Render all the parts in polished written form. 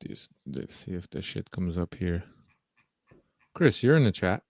let's see if the shit comes up here. Chris, you're in the chat.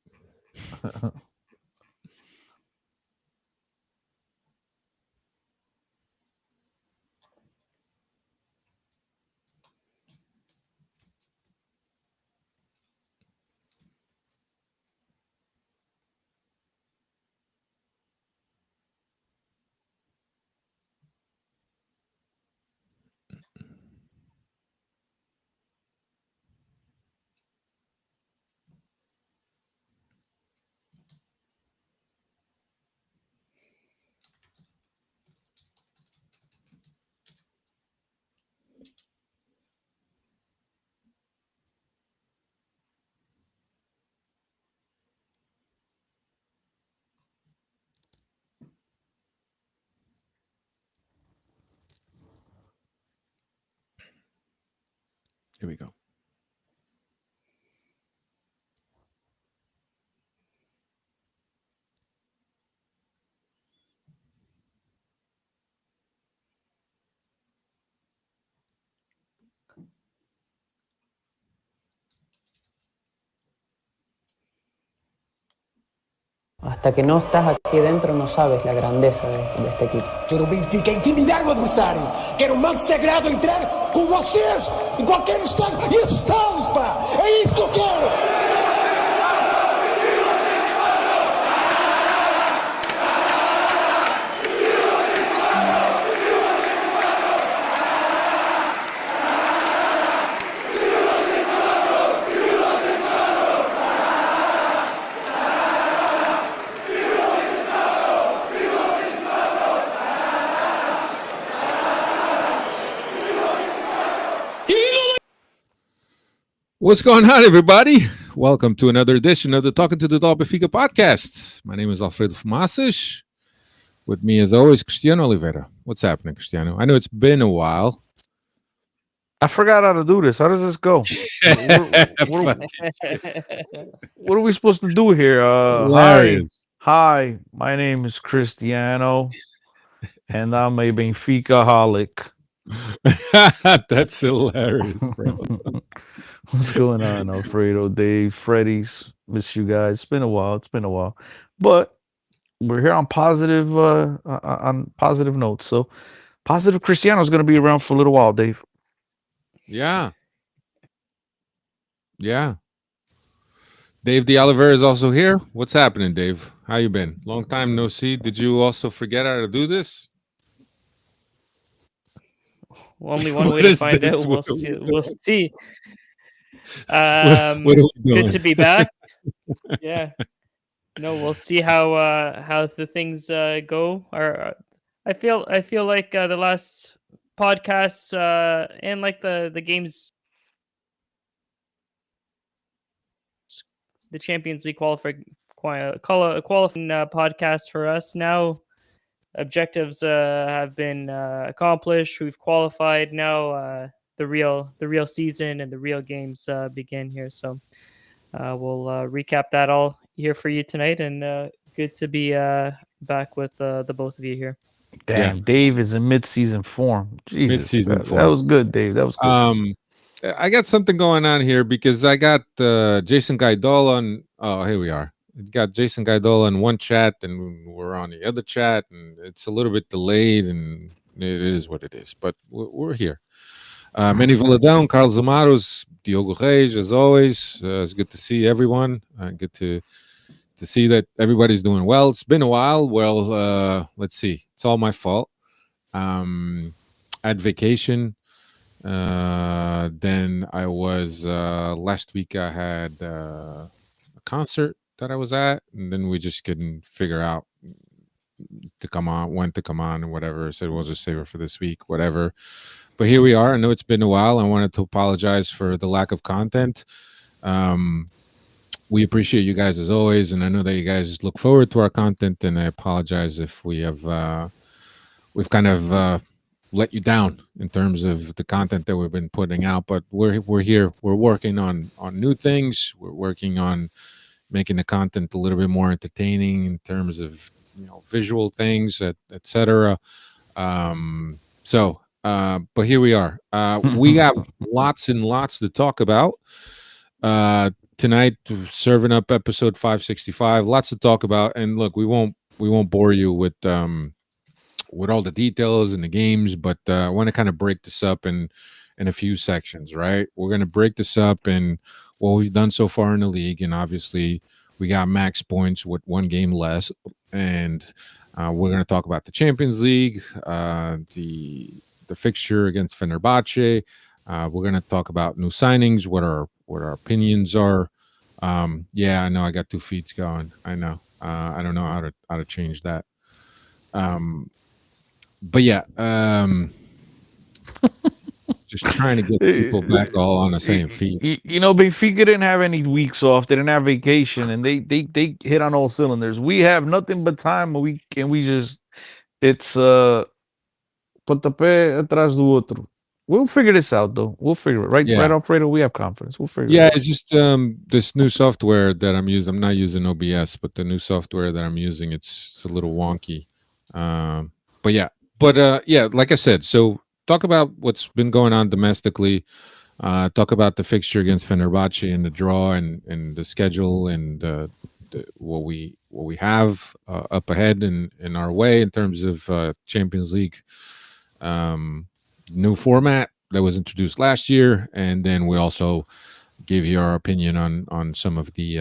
Here we go. Hasta que no estás aquí dentro no sabes la grandeza de este equipo. Quero o Benfica intimidar o adversário. Quero o manto sagrado entrar com vocês em qualquer estádio. E esses estádios, pá! É isso que eu quero! What's going on, everybody? Welcome to another edition of the Talking to the Dog Benfica podcast. My name is Alfredo Fumaças. With me, as always, Cristiano Oliveira. What's happening, Cristiano? I know it's been a while. I forgot how to do this. How does this go? What are we supposed to do here? Hi, my name is Cristiano, and I'm a Benfica-holic. That's hilarious, bro. What's going on, Alfredo, Dave, Freddy's? Miss you guys. It's been a while. But we're here on positive notes. So positive Cristiano is going to be around for a little while, Dave. Yeah. Dave de Oliveira is also here. What's happening, Dave? How you been? Long time no see. Did you also forget how to do this? Only one way to find out. We'll see. What are we doing? Good to be back. Yeah. No, we'll see how the things go. Or I feel like the last podcasts and like the games, the Champions League qualifying podcast for us now. Objectives have been accomplished. We've qualified now. The real season and the real games begin here. So we'll recap that all here for you tonight. And good to be back with the both of you here. Damn, yeah. Dave is in mid-season form. Jesus, mid-season form. That was good, Dave. That was good. I got something going on here because I got Jason Gaidola on. Oh, here we are. Got Jason Gaidola in one chat and we're on the other chat, and it's a little bit delayed, and it is what it is, but we're here. Manny Valadão, Carlos Amaros, Diogo Reis, as always. It's good to see everyone. Good to see that everybody's doing well. It's been a while. Well, let's see. It's all my fault. I had vacation. Then I was last week I had a concert that I was at, and then we just couldn't figure out when to come on and whatever. I said we'll just save it for this week, whatever. But here we are. I know it's been a while. I wanted to apologize for the lack of content. We appreciate you guys as always, and I know that you guys look forward to our content, and I apologize if we have we've kind of let you down in terms of the content that we've been putting out. But we're here. We're working on new things. We're working on making the content a little bit more entertaining in terms of visual things, etc. So But here we are. We have lots and lots to talk about tonight. Serving up episode 565. Lots to talk about, and look, we won't bore you with all the details and the games, but I want to kind of break this up in a few sections. Right, we're going to break this up in what we've done so far in the league, and obviously we got max points with one game less, and we're going to talk about the Champions League, the fixture against Fenerbahce. We're going to talk about new signings, what our opinions are. Yeah, I know I got two feeds going. I know. I don't know how to change that. Um, but yeah, just trying to get people back all on the same feed. You know, Benfica didn't have any weeks off. They didn't have vacation, and they hit on all cylinders. We have nothing but time, and we just it's pontapé atrás do outro. We'll figure this out, though. We'll figure it right, Yeah. Alfredo. We have confidence. We'll figure Yeah, it out. it's just this new software that I'm using. I'm not using OBS, but the new software that I'm using, it's a little wonky. But yeah, yeah, like I said, so talk about what's been going on domestically. Talk about the fixture against Fenerbahce and the draw and the schedule and what we have up ahead in our way in terms of Champions League new format that was introduced last year, and then we also give you our opinion on some of the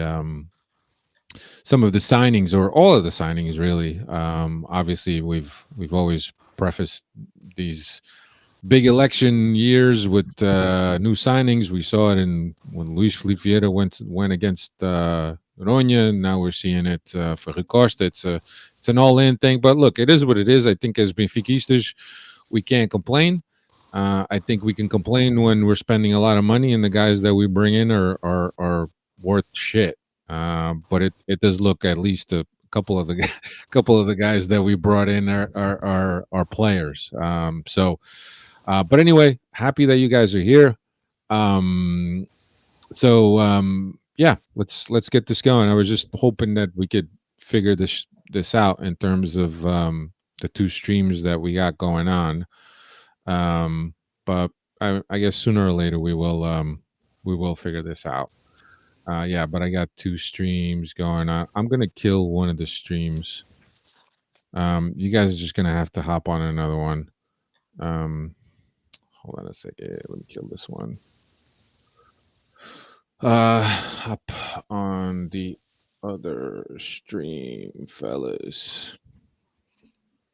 signings or all of the signings really. Obviously we've always prefaced these big election years with new signings. We saw it in when Luis Felipe Vieira went against Ronya. Now we're seeing it for Ricosta. It's an all-in thing, but look, it is what it is. I think as Benfiquistas we can't complain. I think we can complain when we're spending a lot of money and the guys that we bring in are worth shit. But it does look at least a couple of the couple of the guys that we brought in are players. But anyway, happy that you guys are here. Yeah, let's get this going. I was just hoping that we could figure this out in terms of the two streams that we got going on. But I guess sooner or later we will figure this out. Yeah, but I got two streams going on. I'm gonna kill one of the streams. You guys are just gonna have to hop on another one. Hold on a second. Let me kill this one. Up on the other stream, fellas.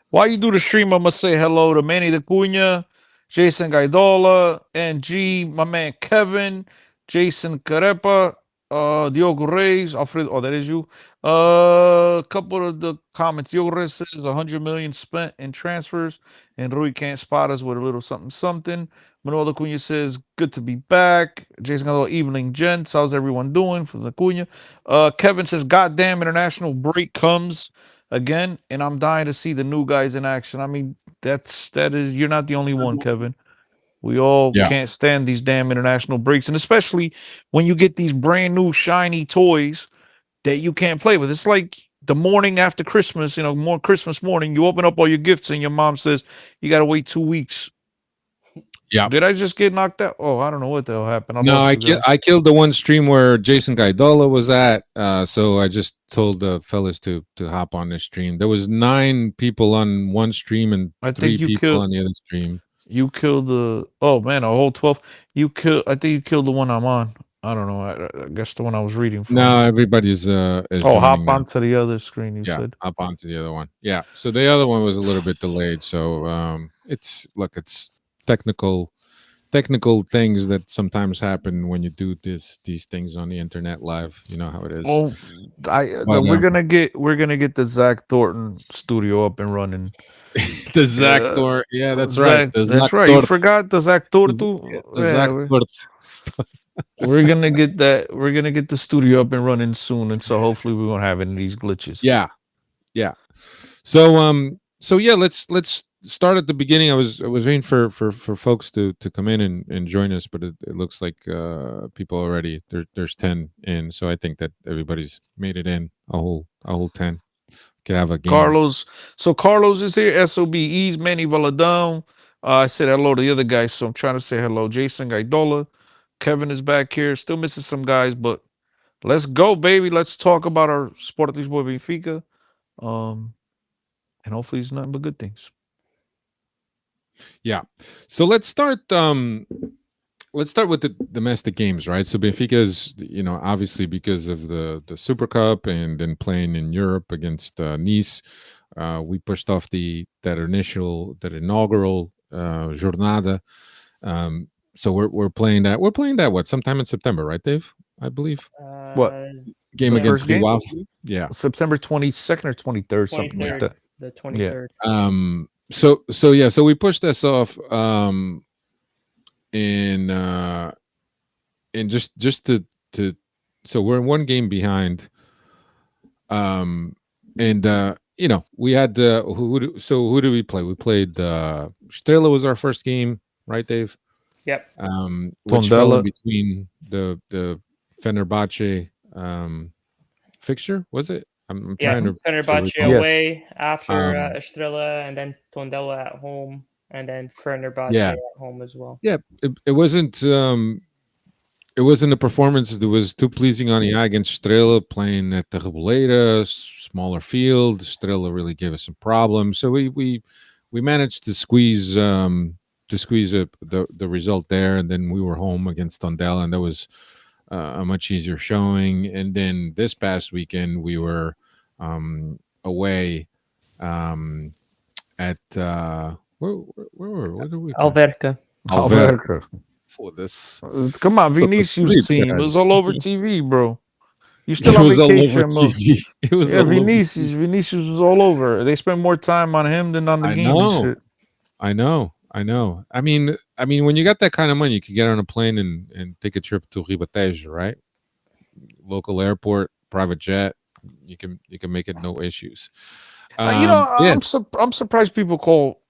While you do the stream, I must say hello to Manny the Cunha, Jason Gaidola, NG, my man Kevin, Jason Carepa, Diogo Reis, Alfredo. Oh, that is you. A couple of the comments. Diogo Reis says 100 million spent in transfers, and Rui can't spot us with a little something something. Manuel Cunha says, good to be back. Jason Gaidola, evening, gents. How's everyone doing? From the Cunha. Kevin says, goddamn international break comes again, and I'm dying to see the new guys in action. I mean, that is you're not the only one, Kevin. We all Yeah. can't stand these damn international breaks, and especially when you get these brand new shiny toys that you can't play with. It's like the morning after Christmas, more Christmas morning, you open up all your gifts and your mom says you got to wait 2 weeks. Yeah. Did I just get knocked out? Oh, I don't know what the hell happened. No, I killed the one stream where Jason Gaidola was at. So I just told the fellas to hop on this stream. There was 9 people on one stream and I 3 think you people killed. on the other stream. You killed the. Oh man, a whole 12. I think you killed the one I'm on. I don't know. I guess the one I was reading from. No, everybody's is Oh, joining hop now. onto the other screen. You Yeah, said. hop onto the other one. Yeah. So the other one was a little bit delayed. So it's technical things that sometimes happen when you do these things on the internet live. You know how it is. Oh, we're gonna get the Zach Thornton studio up and running. The Zach Thor. Yeah, that's right. That's right. You forgot the Zach Thornton. We're gonna get that. We're gonna get the studio up and running soon, and so hopefully we won't have any of these glitches. Yeah. So yeah, let's start at the beginning. I was waiting for folks to come in and join us, but it looks like people already there's 10 in, so I think that everybody's made it in a whole 10. Could have a game. Carlos is here. SOBE's Manny Valadão, I said hello to the other guys, so I'm trying to say hello. Jason Gaidola, Kevin is back here. Still missing some guys, but let's go, baby. Let's talk about our Sport Lisboa Benfica. And hopefully it's nothing but good things. Yeah. So let's start with the domestic games, right? So Benfica is, obviously because of the Super Cup and then playing in Europe against Nice, we pushed off that inaugural jornada. So we're playing that. We're playing that sometime in September, right, Dave? I believe What? game The yeah, first against game? Rio. Yeah. September 22nd or 23rd, something like 23rd, that. the 23rd. So we pushed this off in just to so we're in one game behind, and we had who did we play? We played Strela was our first game, right, Dave? Yep. Which fell in Tondela. between the Fenerbahce fixture, was it? I'm Yeah, trying to Fenerbahce recall. Yes. away after Um, Estrella, and then Tondela at home, and then Fenerbahce yeah, at home as well. yeah. It wasn't. It wasn't a performance that was too pleasing on the eye against Strela, playing at the Reboleira, smaller field. Strela really gave us some problems, so we managed to squeeze the result there, and then we were home against Tondela, and that was a much easier showing. And then this past weekend we were away at where did we play? Alverca. Alverca. For this. Come on, So the Vinicius street, team. It guys. was all over TV, bro. You still It on was all over vacation, bro. TV. It was Yeah, all over Vinicius. TV. Vinicius was all over. They spent more time on him than on the I game and know. shit. I know. I mean, when you got that kind of money, you could get on a plane and take a trip to Ribatejo, right? Local airport, private jet. You can make it no issues. Yeah. I'm surprised people call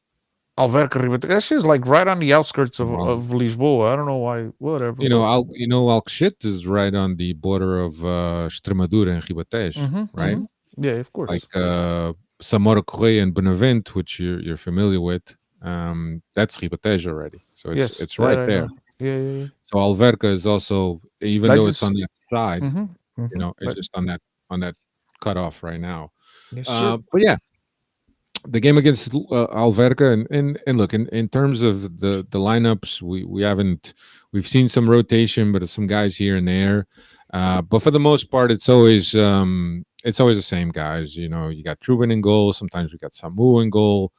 Alverca Ribetejo. That shit's like right on the outskirts of, Well, of Lisboa. I don't know why. Whatever. But Alcochete is right on the border of Extremadura and Ribatejo, right? Yeah, of course. Like Samora Correia and Benavente, which you're familiar with. That's Ribatejo already, so Yes, it's that right I there. know. Yeah. So Alverca is also, even though it's on that side, it's just on that cutoff right now. Yes, sir. But yeah, the game against Alverca, and look, in terms of the lineups, we've seen some rotation, but some guys here and there. But for the most part, it's always the same guys. You got Truben in goal. Sometimes we got Samu in goal.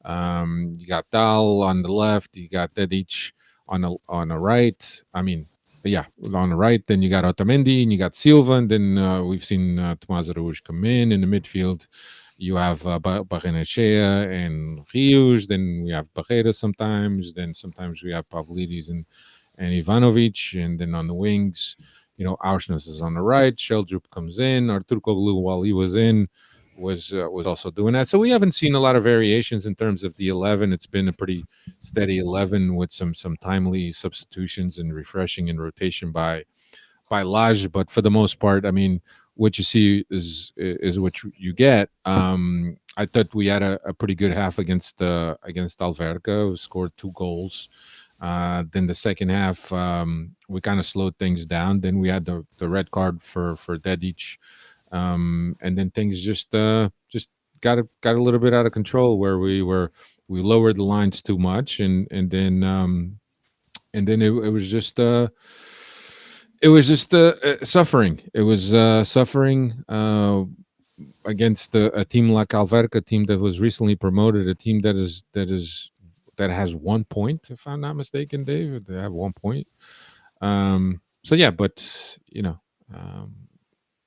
You got Dal on the left. You got Dedic on the right. I mean, yeah, on the right. Then you got Otamendi and you got Silva. And then we've seen Tomás Araújo come in the midfield. You have Barrenechea and Rios. Then we have Barreira sometimes. Then sometimes we have Pavlidis and Ivanovic. And then on the wings, Auschwitz is on the right. Sheldrup comes in. Artur Koglu, while he was in, was also doing that. So we haven't seen a lot of variations in terms of the 11. It's been a pretty steady 11 with some timely substitutions and refreshing and rotation by Lage. But for the most part, I mean, what you see is what you get. I thought we had a pretty good half against Alverca. We scored 2 goals. Then the second half, we kind of slowed things down. Then we had the red card for Dedic. And then things just got a little bit out of control, where we lowered the lines too much, and then it was just suffering. It was suffering against a team like Alverca, a team that was recently promoted, a team that has 1 point, if I'm not mistaken, Dave. They have 1 point. So yeah, but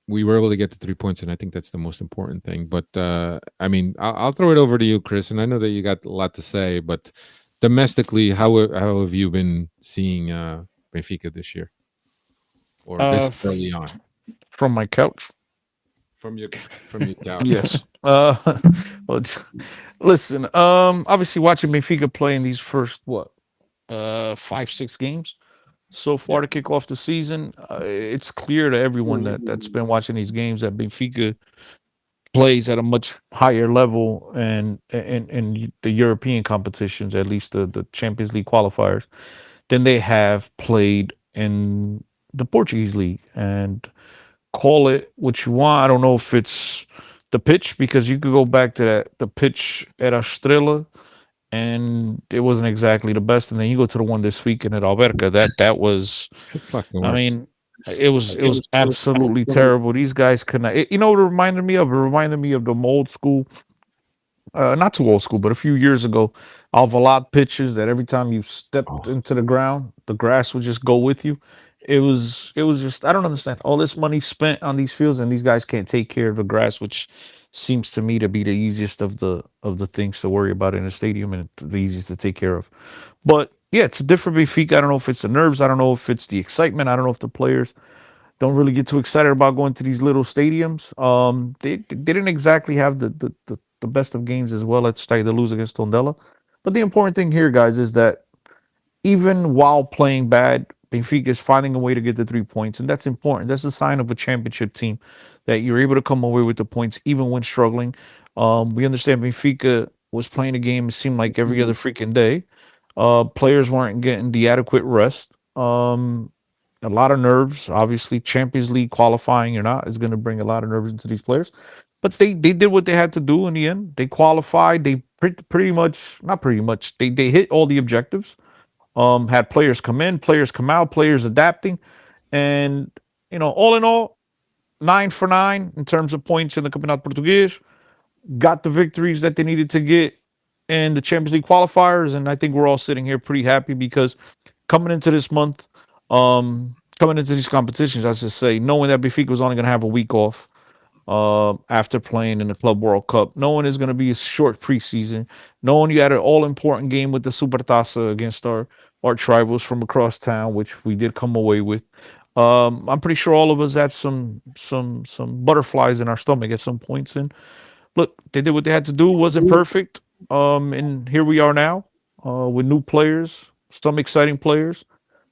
we were able to get to 3 points, and I think that's the most important thing. But I mean, I'll throw it over to you, Chris, and I know that you got a lot to say. But domestically, how have you been seeing Benfica this year, or this early on? From my couch. From your couch. Yes. Listen. Obviously, watching Benfica play in these first 5-6 games so far to kick off the season, it's clear to everyone that's been watching these games that Benfica plays at a much higher level and in the European competitions, at least the Champions League qualifiers, than they have played in the Portuguese league. And call it what you want. I don't know if it's the pitch, because you could go back to the pitch at Estrela and it wasn't exactly the best. And then you go to the one this weekend at Alberca. That was, Fucking I worse. mean, it was absolutely terrible. These guys could not. You know what it reminded me of? It reminded me of the old school, not too old school, but a few years ago, Alvalade pitches that every time you stepped Oh, into the ground, the grass would just go with you. It was just, I don't understand. All this money spent on these fields and these guys can't take care of the grass, which seems to me to be the easiest of the things to worry about in a stadium and the easiest to take care of. But yeah, it's a different Benfica. I don't know if it's the nerves. I don't know if it's the excitement. I don't know if the players don't really get too excited about going to these little stadiums. They didn't exactly have the best of games as well at Stade de Luz against Tondela. But the important thing here, guys, is that even while playing bad, Benfica is finding a way to get the 3 points, and that's important. That's a sign of a championship team that you're able to come away with the points even when struggling. We understand Benfica was playing a game. It seemed like every other freaking day. Players weren't getting the adequate rest. A lot of nerves. Obviously, Champions League qualifying or not is going to bring a lot of nerves into these players. But they did what they had to do in the end. They qualified. They pretty much, not pretty much. They hit all the objectives. Had players come in, players come out, players adapting, and all in all, 9 for 9 in terms of points in the Campeonato Português. Got the victories that they needed to get in the Champions League qualifiers, and I think we're all sitting here pretty happy because coming into this month, coming into these competitions, I should say, knowing that Benfica was only going to have a week off after playing in the Club World Cup, knowing it's going to be a short preseason, knowing you had an all important game with the Supertaça against our rivals from across town, which we did come away with. I'm pretty sure all of us had some butterflies in our stomach at some points, and look, they did what they had to do. Wasn't perfect. And here we are now, with new players, some exciting players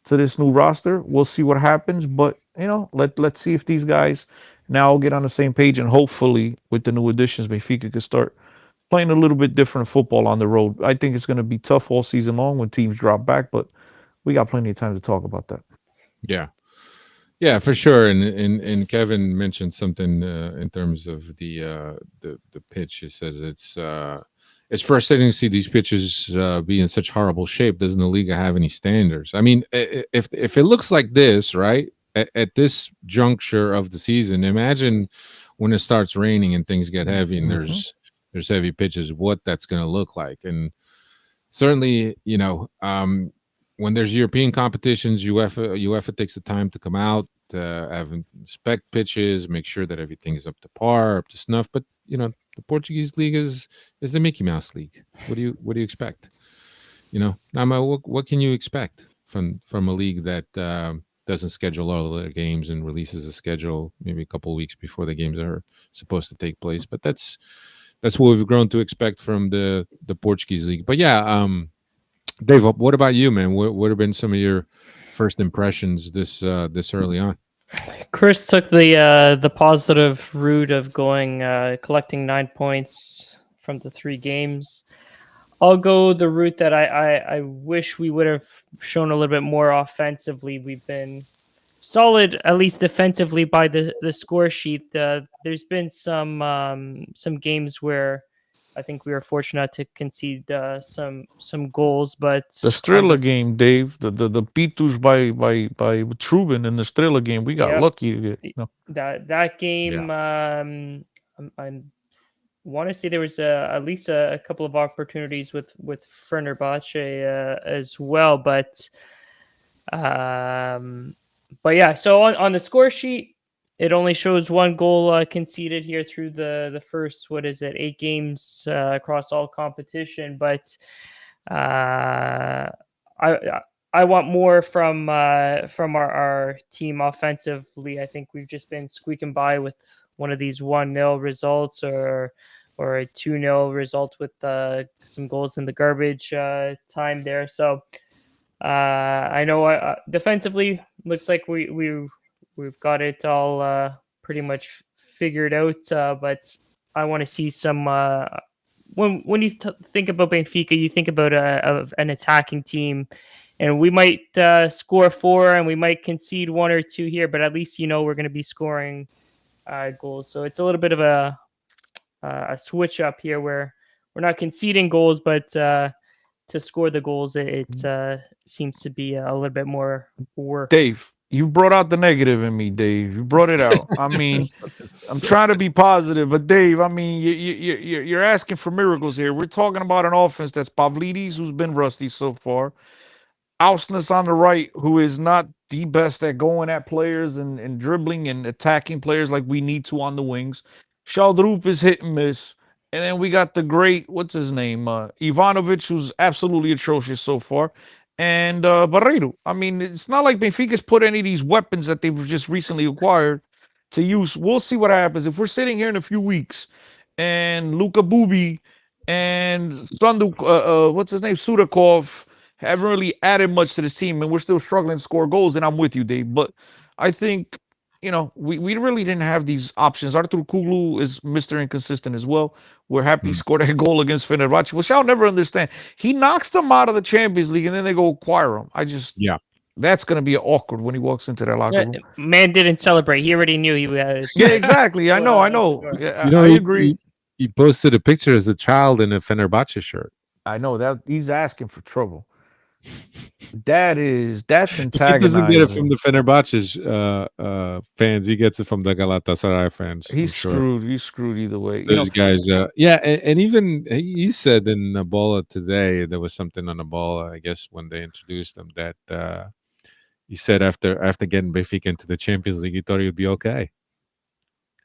to this new roster. We'll see what happens, but let's see if these guys now get on the same page, and hopefully, with the new additions, Benfica can start playing a little bit different football on the road. I think it's going to be tough all season long when teams drop back, but we got plenty of time to talk about that. yeah. Yeah, for sure. And Kevin mentioned something in terms of the pitch. He says it's frustrating to see these pitches be in such horrible shape. Doesn't the league have any standards? I mean, if it looks like this, right, at this juncture of the season, imagine when it starts raining and things get heavy and there's heavy pitches, what that's going to look like. And certainly, when there's European competitions, UEFA takes the time to come out, inspect pitches, make sure that everything is up to par, up to snuff. But the Portuguese league is the Mickey Mouse league. What do you expect? Now, what can you expect from a league that doesn't schedule all of their games and releases a schedule maybe a couple of weeks before the games are supposed to take place? But that's what we've grown to expect from the Portuguese league. But yeah, Dave, what about you, man? What have been some of your first impressions this early on? Chris took the positive route of going collecting 9 points from the 3 games. I'll go the route that I wish we would have shown a little bit more offensively. We've been solid, at least defensively, by the score sheet. There's been some games where I think we were fortunate to concede some goals, but The Strela game, Dave, the Pitus by Trubin in the Strela game, we got lucky. That game, I want to say there was at least a couple of opportunities with Fenerbahce as well, but yeah. So on the score sheet, it only shows 1 goal conceded here through the first 8 games across all competition, but I want more from our team offensively. I think we've just been squeaking by with one of these 1-0 results or a 2-0 result with some goals in the garbage time there. So I know defensively looks like we've got it all pretty much figured out, but I want to see some. When you think about Benfica, you think about an attacking team, and we might score 4 and we might concede 1 or 2 here, but at least we're going to be scoring goals. So it's a little bit of a switch up here where we're not conceding goals, but to score the goals, it seems to be a little bit more work. Dave, you brought out the negative in me, Dave. You brought it out. I mean, I'm trying to be positive, but Dave, I mean, you're asking for miracles here. We're talking about an offense that's Pavlidis, who's been rusty so far. Ausnes on the right, who is not the best at going at players and dribbling and attacking players like we need to on the wings. Shaldrup is hit and miss. And then we got the great, what's his name? Ivanovic, who's absolutely atrocious so far. And Barreiro. I mean, it's not like Benfica's put any of these weapons that they've just recently acquired to use. We'll see what happens. If we're sitting here in a few weeks and Luka Bubi and Sandu, what's his name? Sudakov haven't really added much to this team, and we're still struggling to score goals. And I'm with you, Dave. But I think we really didn't have these options. Artur Kuglu is Mr. Inconsistent as well. We're happy he scored a goal against Fenerbahce, which I'll never understand. He knocks them out of the Champions League, and then they go acquire him. That's going to be awkward when he walks into that locker room. Man didn't celebrate. He already knew he was. Yeah, exactly. I know. Yeah, I agree. He posted a picture as a child in a Fenerbahce shirt. I know that he's asking for trouble. That's antagonizing. He doesn't get it from the Fenerbahce fans. He gets it from the Galatasaray fans. He's screwed. He's screwed either way. Those guys, and even he said in Ebola today, there was something on Ebola, I guess, when they introduced him, that he said after getting Benfica into the Champions League, he thought he would be okay.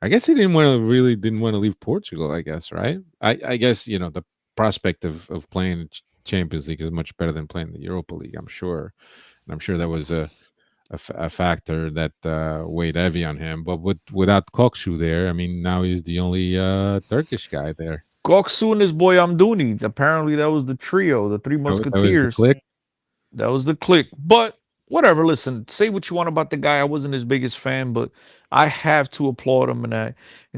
I guess he didn't want to leave Portugal, I guess, right? I guess, the prospect of playing Champions League is much better than playing the Europa League, I'm sure. And I'm sure that was a factor that weighed heavy on him. But without Koksu there, I mean, now he's the only Turkish guy there. Koksu and his boy Amdouni. Apparently, that was the trio, the Three Musketeers. That was the clique. But whatever, listen, say what you want about the guy. I wasn't his biggest fan, but I have to applaud him and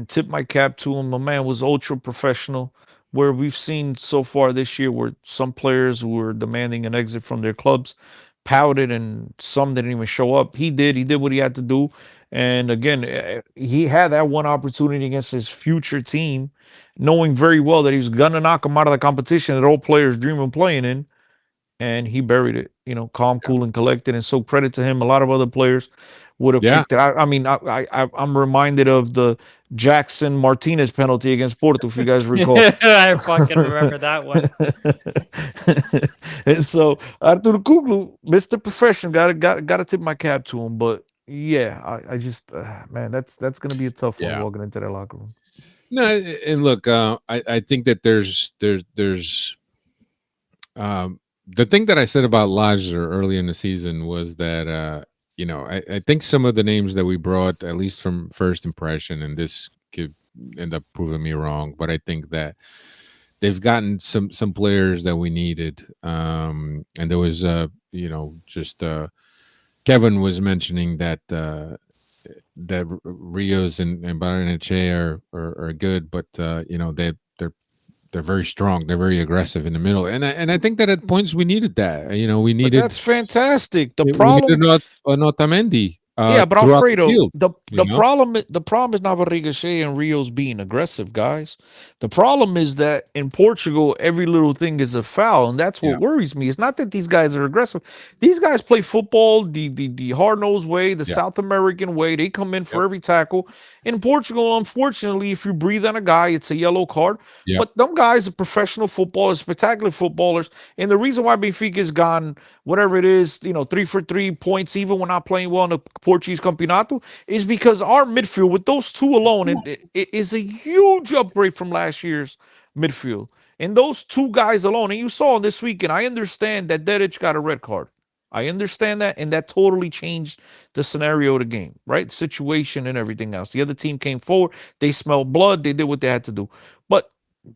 tip my cap to him. My man was ultra professional. Where we've seen so far this year where some players who were demanding an exit from their clubs pouted and some didn't even show up. He did what he had to do. And again, he had that one opportunity against his future team, knowing very well that he was going to knock him out of the competition that all players dream of playing in. And he buried it, calm, cool, and collected. And so credit to him. A lot of other players would have kicked it. I mean, I'm reminded of the Jackson Martinez penalty against Porto, if you guys recall. I fucking remember that one. And so Artur Kuglu, Mr. Professional, gotta tip my cap to him. But yeah, I just man, that's gonna be a tough one walking into that locker room. No, and look, I think that there's the thing that I said about Lajer early in the season was that I think some of the names that we brought, at least from first impression, and this could end up proving me wrong, but I think that they've gotten some players that we needed. And there was just Kevin was mentioning that Rios and Barrenechea are good, but they're very strong. They're very aggressive in the middle, and I think that at points we needed that. We needed. But that's fantastic. The we problem, needed Otamendi. Yeah, but Alfredo, the problem is not Rodriguez and Rios being aggressive, guys. The problem is that in Portugal, every little thing is a foul, and that's what worries me. It's not that these guys are aggressive. These guys play football the hard-nosed way, the South American way. They come in for every tackle. In Portugal, unfortunately, if you breathe on a guy, it's a yellow card. But them guys are professional footballers, spectacular footballers, and the reason why Benfica's gone whatever it is, 3 for 3 points, even when not playing well in the Portuguese Campeonato, is because our midfield with those two alone it is a huge upgrade from last year's midfield. And those two guys alone, and you saw this weekend, I understand that Dedic got a red card. I understand that, and that totally changed the scenario of the game, right? Situation and everything else. The other team came forward, they smelled blood, they did what they had to do. But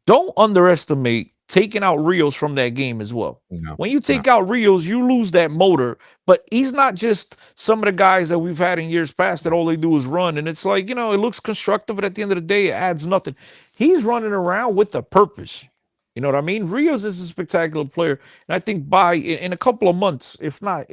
don't underestimate taking out Rios from that game as well. No, When you no. take out Rios, you lose that motor. But he's not just some of the guys that we've had in years past that all they do is run. And it's like, it looks constructive, but at the end of the day, it adds nothing. He's running around with a purpose. You know what I mean? Rios is a spectacular player, and I think by in a couple of months, if not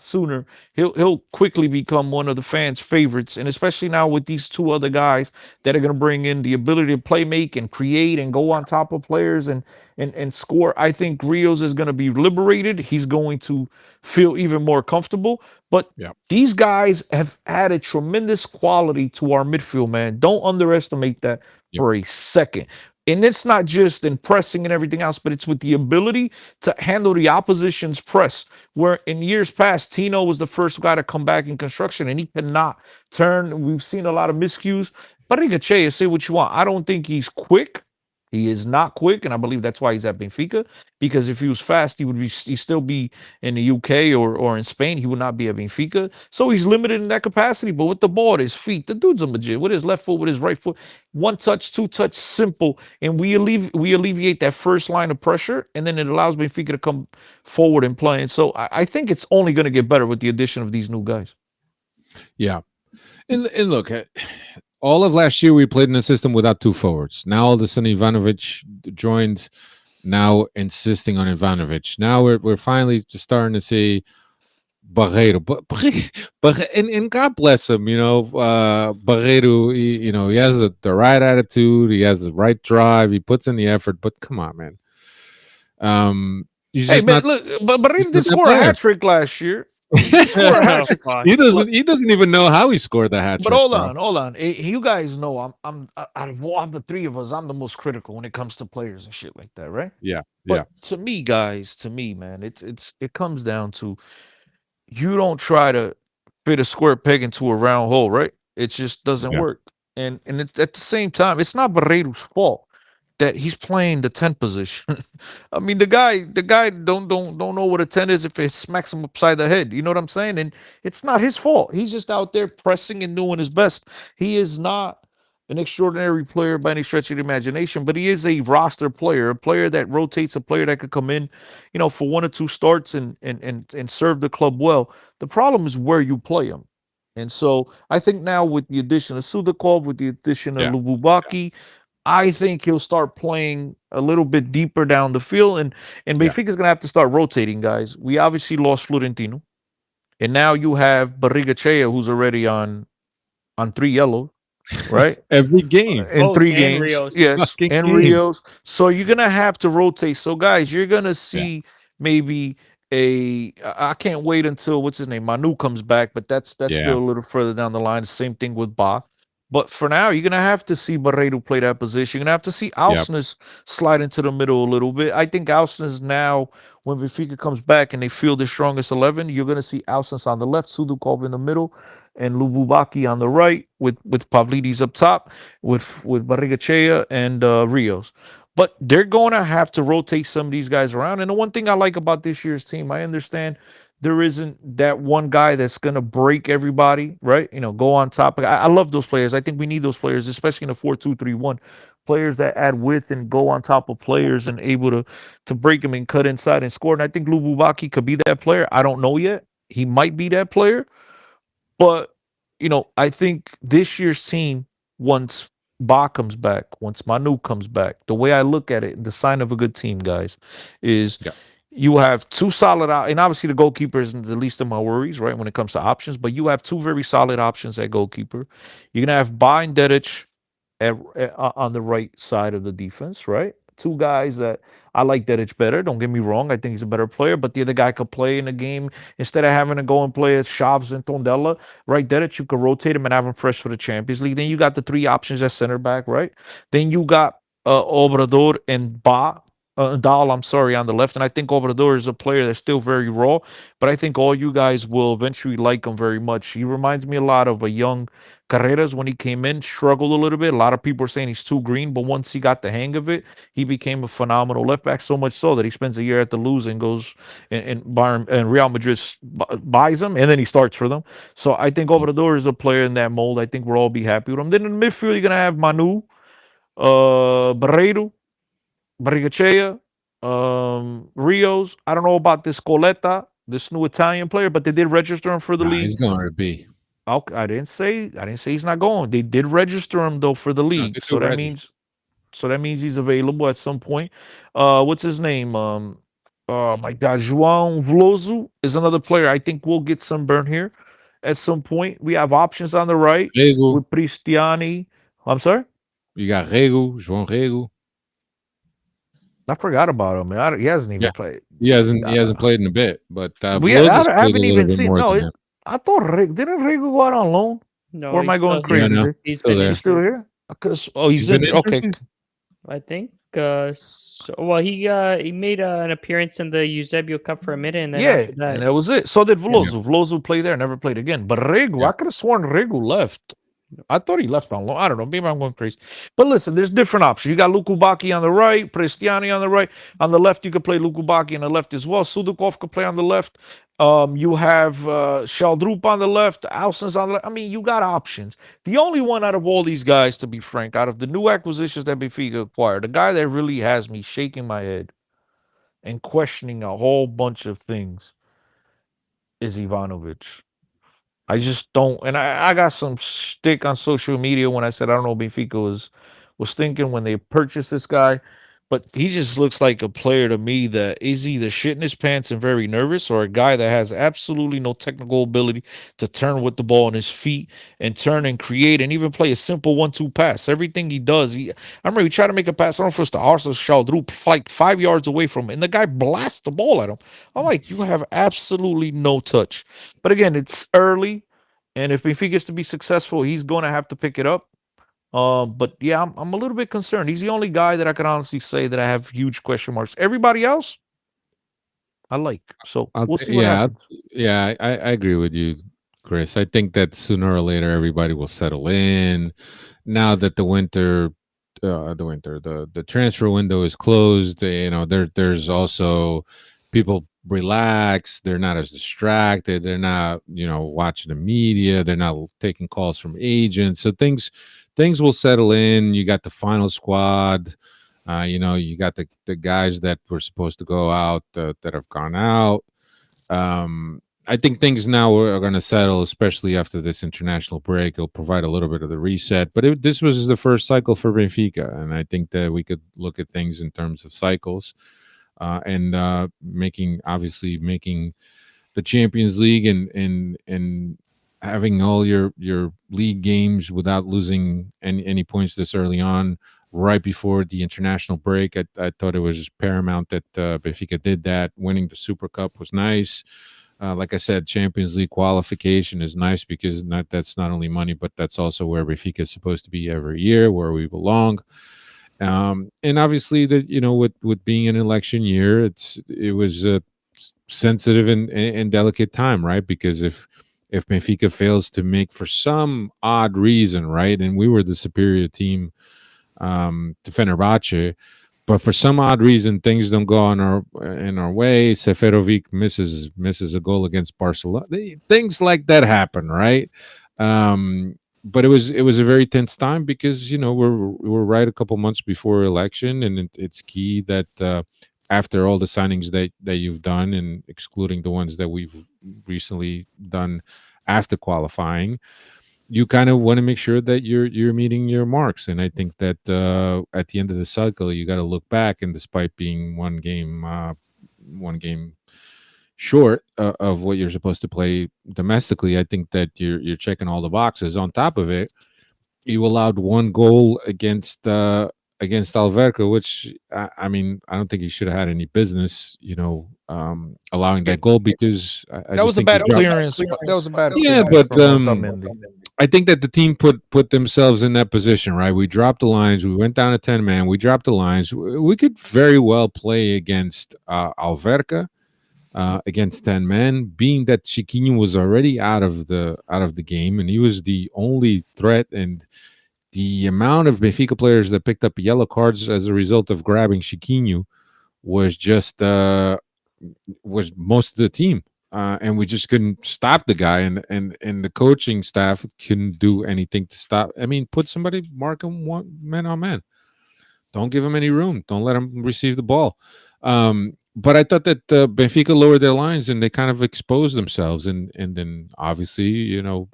sooner, he'll quickly become one of the fans' favorites. And especially now with these two other guys that are going to bring in the ability to play make and create and go on top of players and score. I think Rios is going to be liberated. He's going to feel even more comfortable. But Yeah. these guys have added tremendous quality to our midfield, man. Don't underestimate that Yep. for a second. And it's not just in pressing and everything else, but it's with the ability to handle the opposition's press. Where in years past, Tino was the first guy to come back in construction, and he cannot turn. We've seen a lot of miscues. But Che, say what you want. I don't think he's quick. He is not quick, and I believe that's why he's at Benfica. Because if he was fast, he'd still be in the UK or in Spain. He would not be at Benfica. So he's limited in that capacity. But with the ball at his feet, the dude's a magician. With his left foot, with his right foot, one touch, two touch, simple, and we alleviate that first line of pressure, and then it allows Benfica to come forward and play. And so I think it's only going to get better with the addition of these new guys. Yeah. And look, all of last year we played in a system without two forwards. Now all of a sudden Ivanovic joined, now insisting on Ivanovic. Now we're finally just starting to see Barreiro, but and God bless him, Barreiro, he has the right attitude, he has the right drive, he puts in the effort, but come on, man. He's Hey just man, not look, but he's Barreto not did that score a player. hat trick last year. He scored a hat Oh, trick. fuck. He Look, doesn't even know how he scored the hat but trick, hold bro. on. You guys know I'm out of all the three of us, I'm the most critical when it comes to players and shit like that, right? Yeah, yeah, But to me, guys, man, it comes down to you don't try to fit a square peg into a round hole, right? It just doesn't yeah, work. And at the same time, it's not Barredo's fault that he's playing the 10 position. I mean, the guy don't know what a 10 is if it smacks him upside the head. You know what I'm saying? And it's not his fault. He's just out there pressing and doing his best. He is not an extraordinary player by any stretch of the imagination, but he is a roster player, a player that rotates, a player that could come in, for one or two starts and serve the club well. The problem is where you play him. And so I think now with the addition of Sudakov, with the addition of yeah, Lububaki, I think he'll start playing a little bit deeper down the field, and yeah. Benfica's gonna have to start rotating guys. We obviously lost Florentino, and now you have Barrigachea, who's already on three yellow, right? Every game, In Both three and games, Rios. yes, fucking and game. Rios. So you're gonna have to rotate. So guys, you're gonna Yeah, see maybe I can't wait until what's his name Manu comes back, but that's yeah, still a little further down the line. The same thing with Ba. But for now, you're gonna have to see Barreto play that position. You're gonna have to see yeah, Alsnes slide into the middle a little bit. I think Alsnes now, when Benfica comes back and they feel the strongest 11, you're gonna see Alsnes on the left, Sudukov in the middle, and Lububaki on the right, with Pavlidis up top, with Barrigachea and Rios. But they're going to have to rotate some of these guys around. And the one thing I like about this year's team, I understand there isn't that one guy that's going to break everybody, right? Go on top. I love those players. I think we need those players, especially in a 4-2-3-1. Players that add width and go on top of players and able to break them and cut inside and score. And I think Lububaki could be that player. I don't know yet. He might be that player. But I think this year's team, once Ba comes back, once Manu comes back, the way I look at it, the sign of a good team, guys, is yeah, you have two solid out, and obviously the goalkeeper is the least of my worries, right, when it comes to options. But you have two very solid options at goalkeeper. You're gonna have Ba and Dedic on the right side of the defense, right? Two guys that I like Dedic better. Don't get me wrong. I think he's a better player, but the other guy could play in the game instead of having to go and play at Chaves and Tondela, right? Dedic, you could rotate him and have him fresh for the Champions League. Then you got the three options at center back, right? Then you got Obrador and Dahl, I'm sorry, on the left. And I think Obrador is a player that's still very raw, but I think all you guys will eventually like him very much. He reminds me a lot of a young Carreras when he came in, struggled a little bit. A lot of people are saying he's too green, but once he got the hang of it, he became a phenomenal left back. So much so that he spends a year at the Luz and goes and Real Madrid buys him, and then he starts for them. So I think Obrador is a player in that mold. I think we'll all be happy with him. Then in the midfield, you're gonna have Manu, Barreiro, Barrigachea, Rios. I don't know about this Coletta, this new Italian player, but they did register him for the Nah, league. he's going to B. Okay, I didn't say he's not going. They did register him though for the No, league, they do Reggie. so that means he's available at some point. What's his name? Oh my God, João Vlozu is another player. I think we'll get some burn here at some point. We have options on the right Regu. with Pristiani. I'm sorry, You got Regu, João Regu. I forgot about him. Man. He hasn't even Yeah. played. He hasn't played in a bit, but I Velosa's played a haven't little even bit seen. more No, than him. I thought didn't Rigo go out on loan? No, Or am he's I going still here. Yeah, crazy? no, He's still been there. He's still injured. here. Oh, he's He's been injured. Okay. injured? I think. Well, he made an appearance in the Eusebio Cup for a minute, and then Yeah, after and that, that was it. So did yeah. Veloso. Veloso played there, never played again. But Regu, Yeah. I could have sworn Regu left. I thought he left on loan. I don't know. Maybe I'm going crazy. But listen, there's different options. You got Lukubaki on the right, Prestiani on the right. On the left, you could play Lukubaki on the left as well. Sudukov could play on the left. You have Sheldrup on the left, Alson's on the left. I mean, you got options. The only one out of all these guys, to be frank, out of the new acquisitions that Benfica acquired, the guy that really has me shaking my head and questioning a whole bunch of things is Ivanovic. I just don't, and I got some stick on social media when I said I don't know Benfica was thinking when they purchased this guy, but he just looks like a player to me that is either shitting his pants and very nervous, or a guy that has absolutely no technical ability to turn with the ball on his feet and turn and create and even play a simple 1-2 pass. Everything he does, I remember he tried to make a pass. I don't know if it's to Arsenal Shaldrup, like 5 yards away from him, and the guy blasts the ball at him. I'm like, you have absolutely no touch. But again, it's early, and if he gets to be successful, he's going to have to pick it up. But yeah, I'm a little bit concerned. He's the only guy that I can honestly say that I have huge question marks. Everybody else, I like. So we'll see what happens. I agree with you, Chris. I think that sooner or later everybody will settle in. Now that the transfer window is closed, there's also people relax. They're not as distracted. They're not, watching the media. They're not taking calls from agents. So things will settle in. You got the final squad. You got the guys that were supposed to go out that have gone out. I think things now are going to settle, especially after this international break. It'll provide a little bit of the reset. But this was the first cycle for Benfica, and I think that we could look at things in terms of cycles, and making the Champions League and having all your league games without losing any points this early on, right before the international break. I thought it was paramount that Benfica did that. Winning the Super Cup was nice. Like I said, Champions League qualification is nice because that's not only money, but that's also where Benfica is supposed to be every year, where we belong. And obviously, with being an election year, it was a sensitive and delicate time, right? Because if Benfica fails to make, for some odd reason, right, and we were the superior team to Fenerbahce, but for some odd reason things don't go in our way. Seferovic misses a goal against Barcelona. Things like that happen, right? But it was a very tense time because we're right a couple months before election, and it's key that after all the signings that you've done, and excluding the ones that we've recently done after qualifying, you kind of want to make sure that you're meeting your marks. And I think that at the end of the cycle, you got to look back, and despite being one game short of what you're supposed to play domestically, I think that you're checking all the boxes. On top of it, you allowed one goal against Alverca, which I mean, I don't think he should have had any business, allowing Yeah, that goal, because I that just was a think he bad dropped. clearance. That was a bad Yeah, clearance but from Otamendi. I think that the team put themselves in that position, right? We dropped the lines. We went down to 10 man. We dropped the lines. We could very well play against Alverca, against 10 men, being that Chiquinho was already out of the game, and he was the only threat. And the amount of Benfica players that picked up yellow cards as a result of grabbing Chiquinho was just was most of the team. And we just couldn't stop the guy, and the coaching staff couldn't do anything to stop. I mean, put somebody, mark him one man on man. Don't give him any room. Don't let him receive the ball. But I thought that Benfica lowered their lines and they kind of exposed themselves, and then obviously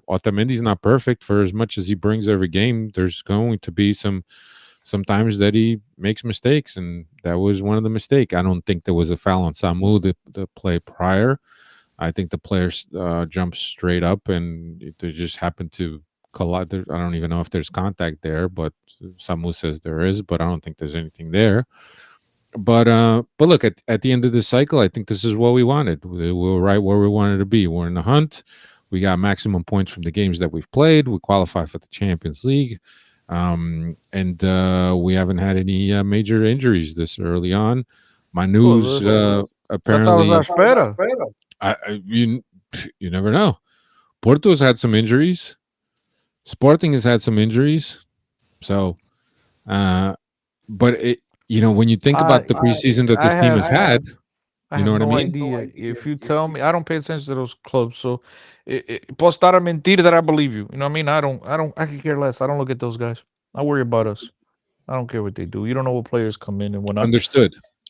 Otamendi's not perfect. For as much as he brings every game, there's going to be sometimes that he makes mistakes, and that was one of the mistake. I don't think there was a foul on Samu the play prior. I think the players jumped straight up and they just happened to collide. I don't even know if there's contact there, but Samu says there is, but I don't think there's anything there. But look, at the end of this cycle, I think this is what we wanted. We were right where we wanted to be. We're in the hunt. We got maximum points from the games that we've played. We qualify for the Champions League, and we haven't had any major injuries this early on. My news Já apparently, estavas à espera. you never know. Porto's had some injuries. Sporting has had some injuries. So, but when you think about the preseason that this team has had, I you have know what I no mean? idea. If you tell me, I don't pay attention to those clubs, so posso estar a mentir that I believe you. You know what I mean? I could care less. I don't look at those guys. I worry about us. I don't care what they do. You don't know what players come in and what not.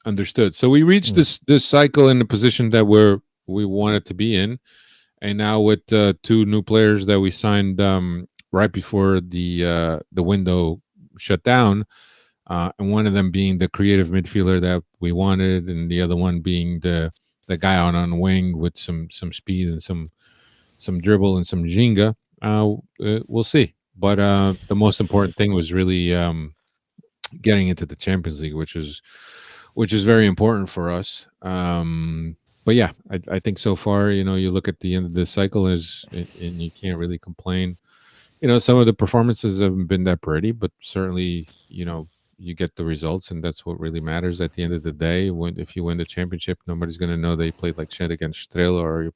Understood. So we reached this cycle in the position that we wanted to be in, and now with two new players that we signed right before the window shut down, and one of them being the creative midfielder that we wanted, and the other one being the guy on the wing with some speed and some dribble and some jinga. We'll see. But the most important thing was really getting into the Champions League, which is very important for us. But yeah, I think so far, you look at the end of this cycle and you can't really complain. Some of the performances haven't been that pretty, but certainly, you get the results, and that's what really matters at the end of the day. If you win the championship, nobody's going to know they played like shit against Strela, or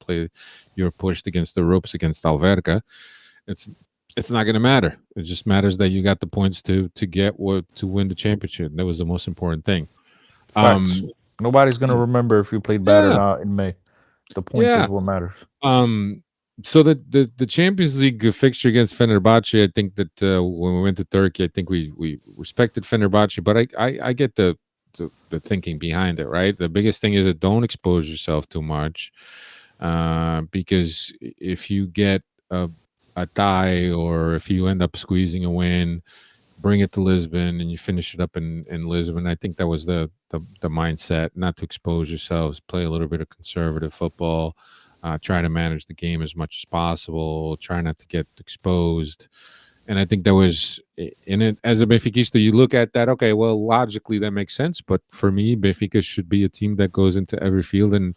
you're pushed against the ropes against Alverca. It's not going to matter. It just matters that you got the points to win the championship. That was the most important thing. Facts. Nobody's gonna remember if you played bad or Yeah, not in May. The points yeah. is what matters. So the Champions League fixture against Fenerbahce, I think that when we went to Turkey, I think we respected Fenerbahce, but I get the thinking behind it, right? The biggest thing is that don't expose yourself too much, because if you get a tie, or if you end up squeezing a win, bring it to Lisbon and you finish it up in Lisbon. I think that was the mindset, not to expose yourselves, play a little bit of conservative football, try to manage the game as much as possible, try not to get exposed. And I think that was in it. As a Benfiquista, you look at that, okay, well, logically that makes sense. But for me, Benfica should be a team that goes into every field and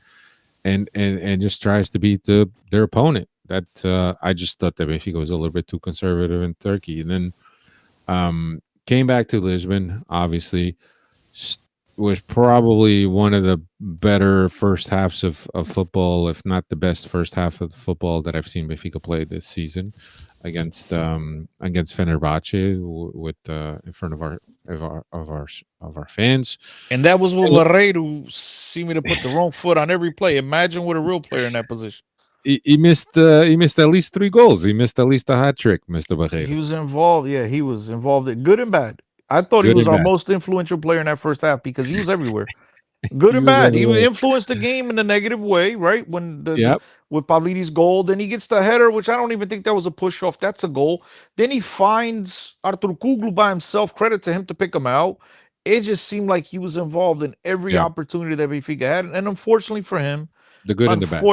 just tries to beat their opponent. That I just thought that Benfica was a little bit too conservative in Turkey. And then came back to Lisbon, obviously, was probably one of the better first halves of football, if not the best first half of football that I've seen Benfica play this season against Fenerbahce with in front of our fans. And that was what Barreiro see me to put the wrong foot on every play. Imagine with a real player in that position. He missed at least 3 goals. He missed at least a hat trick, Mr. He Barreiro. was involved. Yeah, he was involved in good and bad. I thought he Good was and our bad. most influential player in that first half because he was everywhere. Good He and was bad. He everywhere. influenced the game in a negative way, right? When Yep. with Pavlidis' goal, then he gets the header, which I don't even think that was a push off. That's a goal. Then he finds Artur Kuglu by himself. Credit to him to pick him out. It just seemed like he was involved in every Yeah. opportunity that Benfica had, and unfortunately for him, The good and the bad.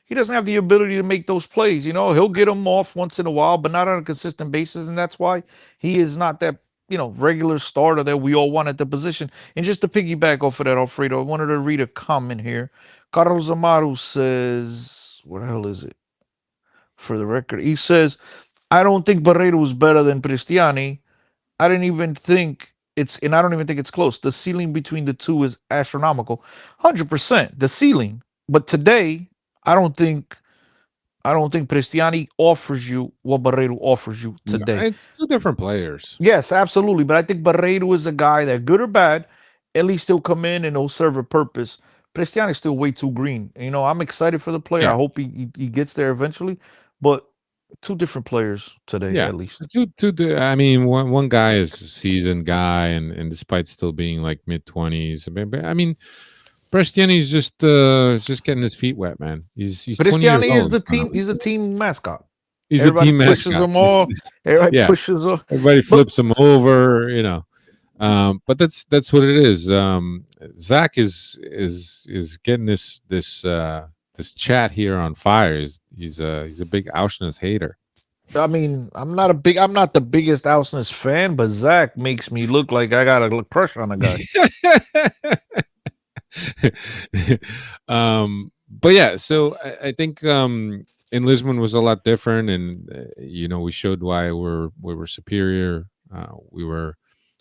he doesn't have the ability to make those plays. He'll get them off once in a while, but not on a consistent basis, and that's why he is not that regular starter that we all want at the position. And just to piggyback off of that, Alfredo, I wanted to read a comment here. Carlos Amaru says, "What the hell is it?" For the record, he says, "I don't think Barreiro was better than Cristiani. I didn't even think and I don't even think it's close. The ceiling between the two is astronomical. 100% the ceiling. But today, I don't think Cristiani offers you what Barreiro offers you No, today. it's 2 different players. Yes, absolutely. But I think Barreiro is a guy that, good or bad, at least he'll come in and he'll serve a purpose. Cristiano's still way too green. I'm excited for the player. Yeah. I hope he gets there eventually. But Two different players today, Yeah. at least. I mean, one guy is a seasoned guy, and despite still being like mid-20s, I mean, Prestiani is just getting his feet wet, man. He's 20 years Cristiani is old. the team. He's a team mascot. He's a Everybody team pushes mascot. him off. Everybody Yeah, pushes off. everybody But flips him over, you know. But that's what it is. Zach is getting this chat here on fire. He's a big Auschwitz hater. I mean, I'm not the biggest Austin's fan, but Zach makes me look like I got a crush on a guy. But yeah, so I think in Lisbon was a lot different, and we showed why we were superior. We were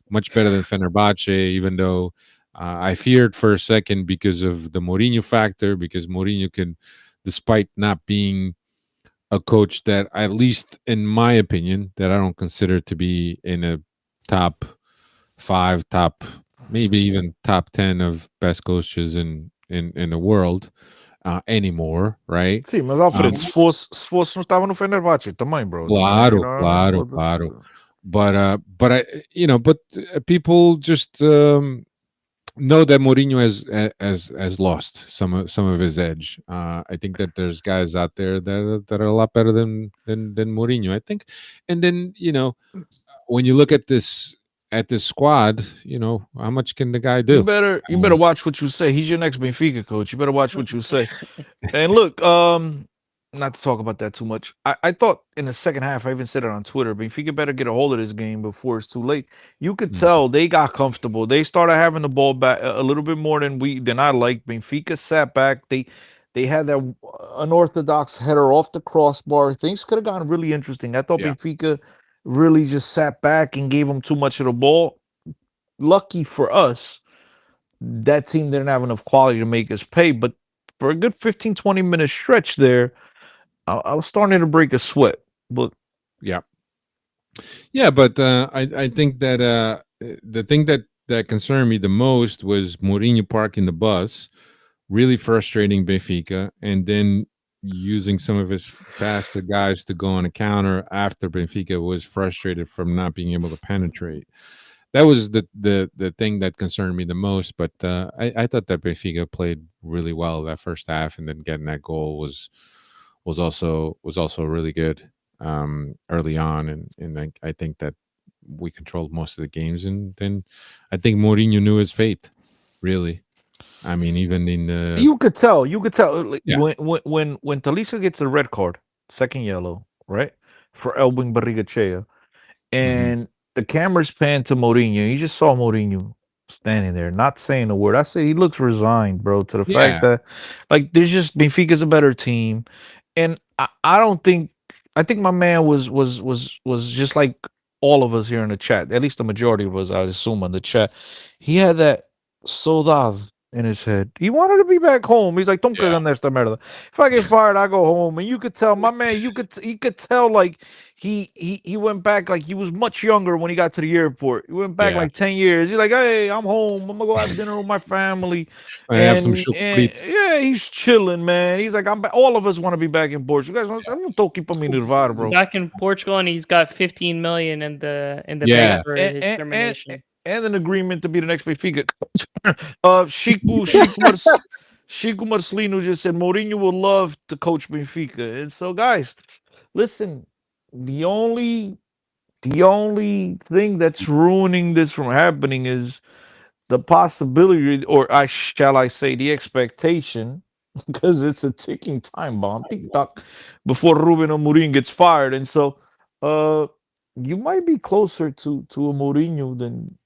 much better than Fenerbahce, even though I feared for a second because of the Mourinho factor, because Mourinho can, despite not being a coach that, at least in my opinion, that I don't consider to be in a top 5, maybe even top 10 of best coaches in the world anymore, right? Sim, mas Alfredo, se fosse não estava no Fenerbahçe também, bro. Claro, claro, Foda-se. claro. But I, people just know that Mourinho has lost some of his edge. I think that there's guys out there that are a lot better than Mourinho, I think. And then when you look at this squad, how much can the guy do? You better watch what you say. He's your next Benfica coach. You better watch what you say. And look, not to talk about that too much. I thought in the second half, I even said it on Twitter, Benfica better get a hold of this game before it's too late. You could tell they got comfortable. They started having the ball back a little bit more than I liked. Benfica sat back. They had that unorthodox header off the crossbar. Things could have gotten really interesting. I thought Yeah. Benfica really just sat back and gave them too much of the ball. Lucky for us, that team didn't have enough quality to make us pay. But for a good 15, 20-minute stretch there, I was starting to break a sweat. But Yeah, but I think that the thing that concerned me the most was Mourinho parking the bus, really frustrating Benfica, and then using some of his faster guys to go on a counter after Benfica was frustrated from not being able to penetrate. That was the thing that concerned me the most. But I thought that Benfica played really well that first half, and then getting that goal was also really good early on, and I think that we controlled most of the games, and then I think Mourinho knew his fate. Really, I mean, even in the you could tell. Like, Yeah. when Talisca gets a red card, second yellow, right, for elbowing Barrigachea, and the cameras pan to Mourinho. You just saw Mourinho standing there, not saying a word. I say he looks resigned, bro, to the fact that like there's just Benfica's a better team, and I don't think I think my man was just like all of us here in the chat. At least the majority of us, I assume, on the chat. He had that saudade in his head. He wanted to be back home. He's like, "Don't Yeah. cagar esta merda. If I get fired, I go home." And you could tell, my man. He could tell like he went back like he was much younger when he got to the airport. He went back Yeah. like 10 years. He's like, "Hey, I'm home. I'm gonna go have dinner with my family." I have some And chocolate. yeah, he's chilling, man. He's like, all of us want to be back in Portugal. Guys, I'm not talking para me nervar, bro. Back in Portugal, and he's got 15 million in the Yeah. bank for his termination. And an agreement to be the next Benfica. Chico Marcelino just said Mourinho would love to coach Benfica. And so, guys, listen, the only thing that's ruining this from happening is the possibility, or shall I say, the expectation, because it's a ticking time bomb, tick tock, before Ruben Amorim gets fired. And so, you might be closer to a Mourinho than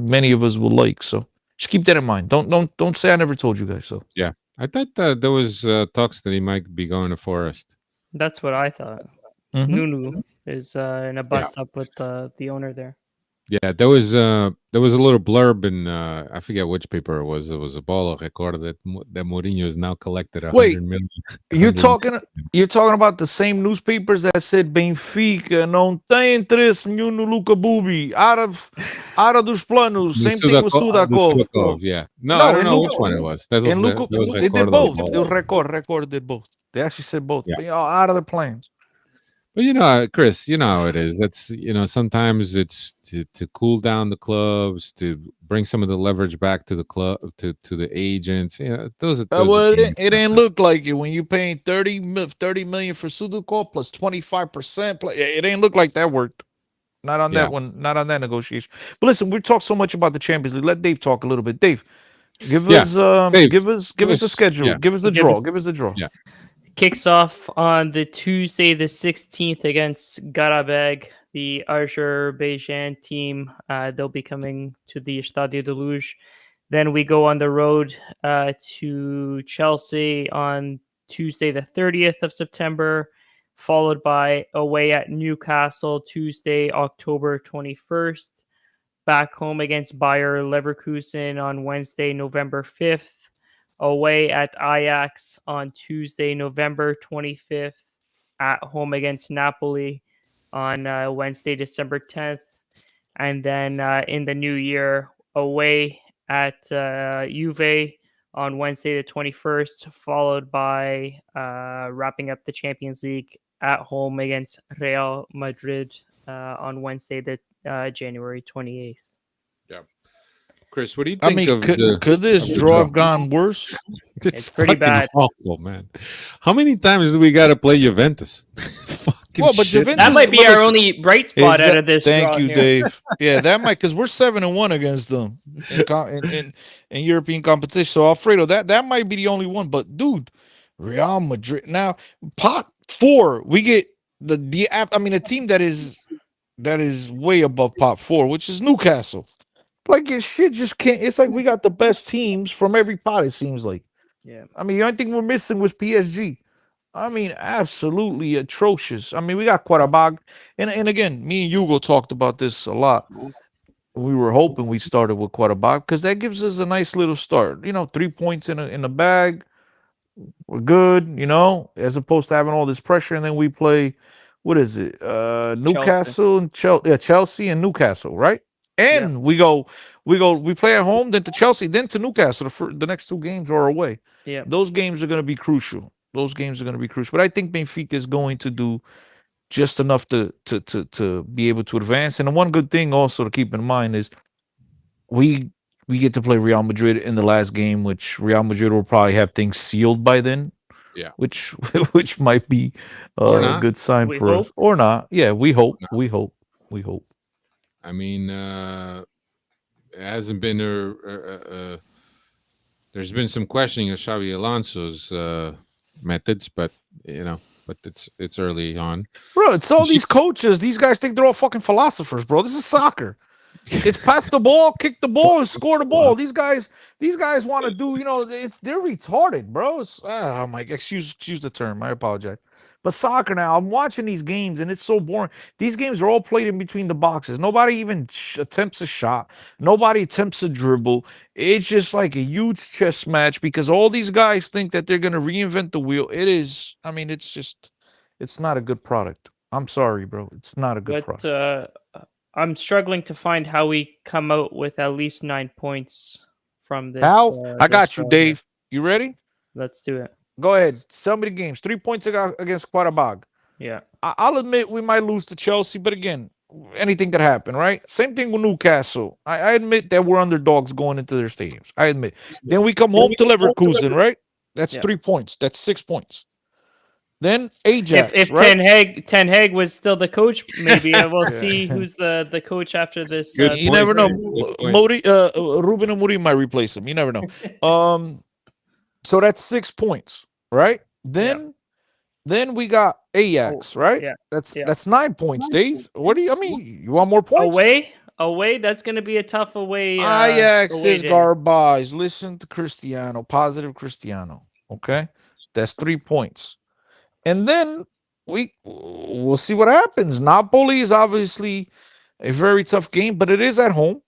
many of us would like. So just keep that in mind. Don't say I never told you guys. So Yeah, I thought there was talks that he might be going to Forest. That's what I thought. Mhm. Nunu is in a bust up with the owner there. Yeah, there was a little blurb in I forget which paper it was. It was a Bola Record that Mourinho has now collected 100 Wait, million. you're 100 talking about the same newspapers that said Benfica não tem interesse nenhum no Luca Bubi. Área dos planos. The Same thing with Sudakov. Sudakov, yeah. No, No, I don't and know Luka- which one it was. That And was, Luca, that was they did Record both. or It was Bola. Record did both. They actually said both. But, out of their plans. But Chris, you know how it is. That's sometimes it's to cool down the clubs, to bring some of the leverage back to the club, to the agents. Those are Well, games. it ain't look like it when you paying 30 million for Sudoku plus 25%. It ain't look like that worked. Not on Yeah. that one. Not on that negotiation. But listen, we talk so much about the Champions League. Let Dave talk a little bit. Dave, Yeah. Dave, give us a schedule. yeah, Give us the I'll give draw. us Give us the draw. yeah. kicks off on the Tuesday, the 16th, against Garabag, the Azerbaijan team. They'll be coming to the Stadio de Luz. Then we go on the road to Chelsea on Tuesday, the 30th of September, followed by away at Newcastle Tuesday, October 21st. Back home against Bayer Leverkusen on Wednesday, November 5th. Away at Ajax on Tuesday, November 25th. At home against Napoli on Wednesday, December 10th. And then in the new year, away at Juve on Wednesday, the 21st, followed by wrapping up the Champions League at home against Real Madrid on Wednesday, the January 28th. Yeah. Chris, what do you I think mean, of the could this of the draw draw? have gone worse? It's pretty fucking bad. awful, man. How many times do we got to play Juventus? Fucking Well, but shit. Juventus- That might be but our listen- only bright spot out of this. Thank draw you, here. Dave. Yeah, that might because we're 7-1 against them in European competition. So Alfredo, that might be the only one. But dude, Real Madrid now pot four. We get a team that is way above pot four, which is Newcastle. Like it shit just can't. It's like we got the best teams from every pot. It seems like. Yeah. I mean, the only thing we're missing was PSG. I mean, absolutely atrocious. I mean, we got Quarabag. And again, me and Hugo talked about this a lot. We were hoping we started with Quarabag because that gives us a nice little start. 3 points in a bag. We're good, as opposed to having all this pressure. And then we play, what is it? Newcastle and Chelsea and Newcastle, right? And we play at home, then to Chelsea, then to Newcastle. The next two games are away. Yeah. Those games are going to be crucial. But I think Benfica is going to do just enough to be able to advance. And the one good thing also to keep in mind is we get to play Real Madrid in the last game, which Real Madrid will probably have things sealed by then. Yeah. Which might be Or a not. good sign We for us. hope. Or not. Yeah, we hope. not. We hope. We hope. I mean, it hasn't been there's been some questioning of Xavi Alonso's methods, but it's early on. Bro, it's all She- these coaches. These guys think they're all fucking philosophers, bro. This is soccer. It's pass the ball, kick the ball, and score the ball. These guys want to do, they're retarded, bro. Oh my, excuse the term. I apologize. But soccer now, I'm watching these games and it's so boring. These games are all played in between the boxes. Nobody even attempts a shot. Nobody attempts a dribble. It's just like a huge chess match because all these guys think that they're going to reinvent the wheel. It's not a good product. I'm sorry, bro. It's not a good But product. I'm struggling to find how we come out with at least 9 points from this. Hal, I this got you, draw here. Dave. You ready? Let's do it. Go ahead. Tell me the games. 3 points against Quarabag. Yeah. I'll admit we might lose to Chelsea, but again, anything could happen, right? Same thing with Newcastle. I admit that we're underdogs going into their stadiums. I admit. Then we come home to Leverkusen, right? That's Yeah. 3 points. That's 6 points. Then Ajax, If right? Ten Hag was still the coach, maybe we'll Yeah. see who's the coach after this. Good You point. never know. Good point. Ruben Amorim might replace him. You never know. So that's 6 points, right? Then we got Ajax, right? yeah, That's 9 points, Dave. What do you? I mean, you want more points? Away. That's going to be a tough away. Ajax away is day. garbage. Listen to Cristiano, positive Cristiano. Okay, that's 3 points, and then we'll see what happens. Napoli is obviously a very tough game, but it is at home,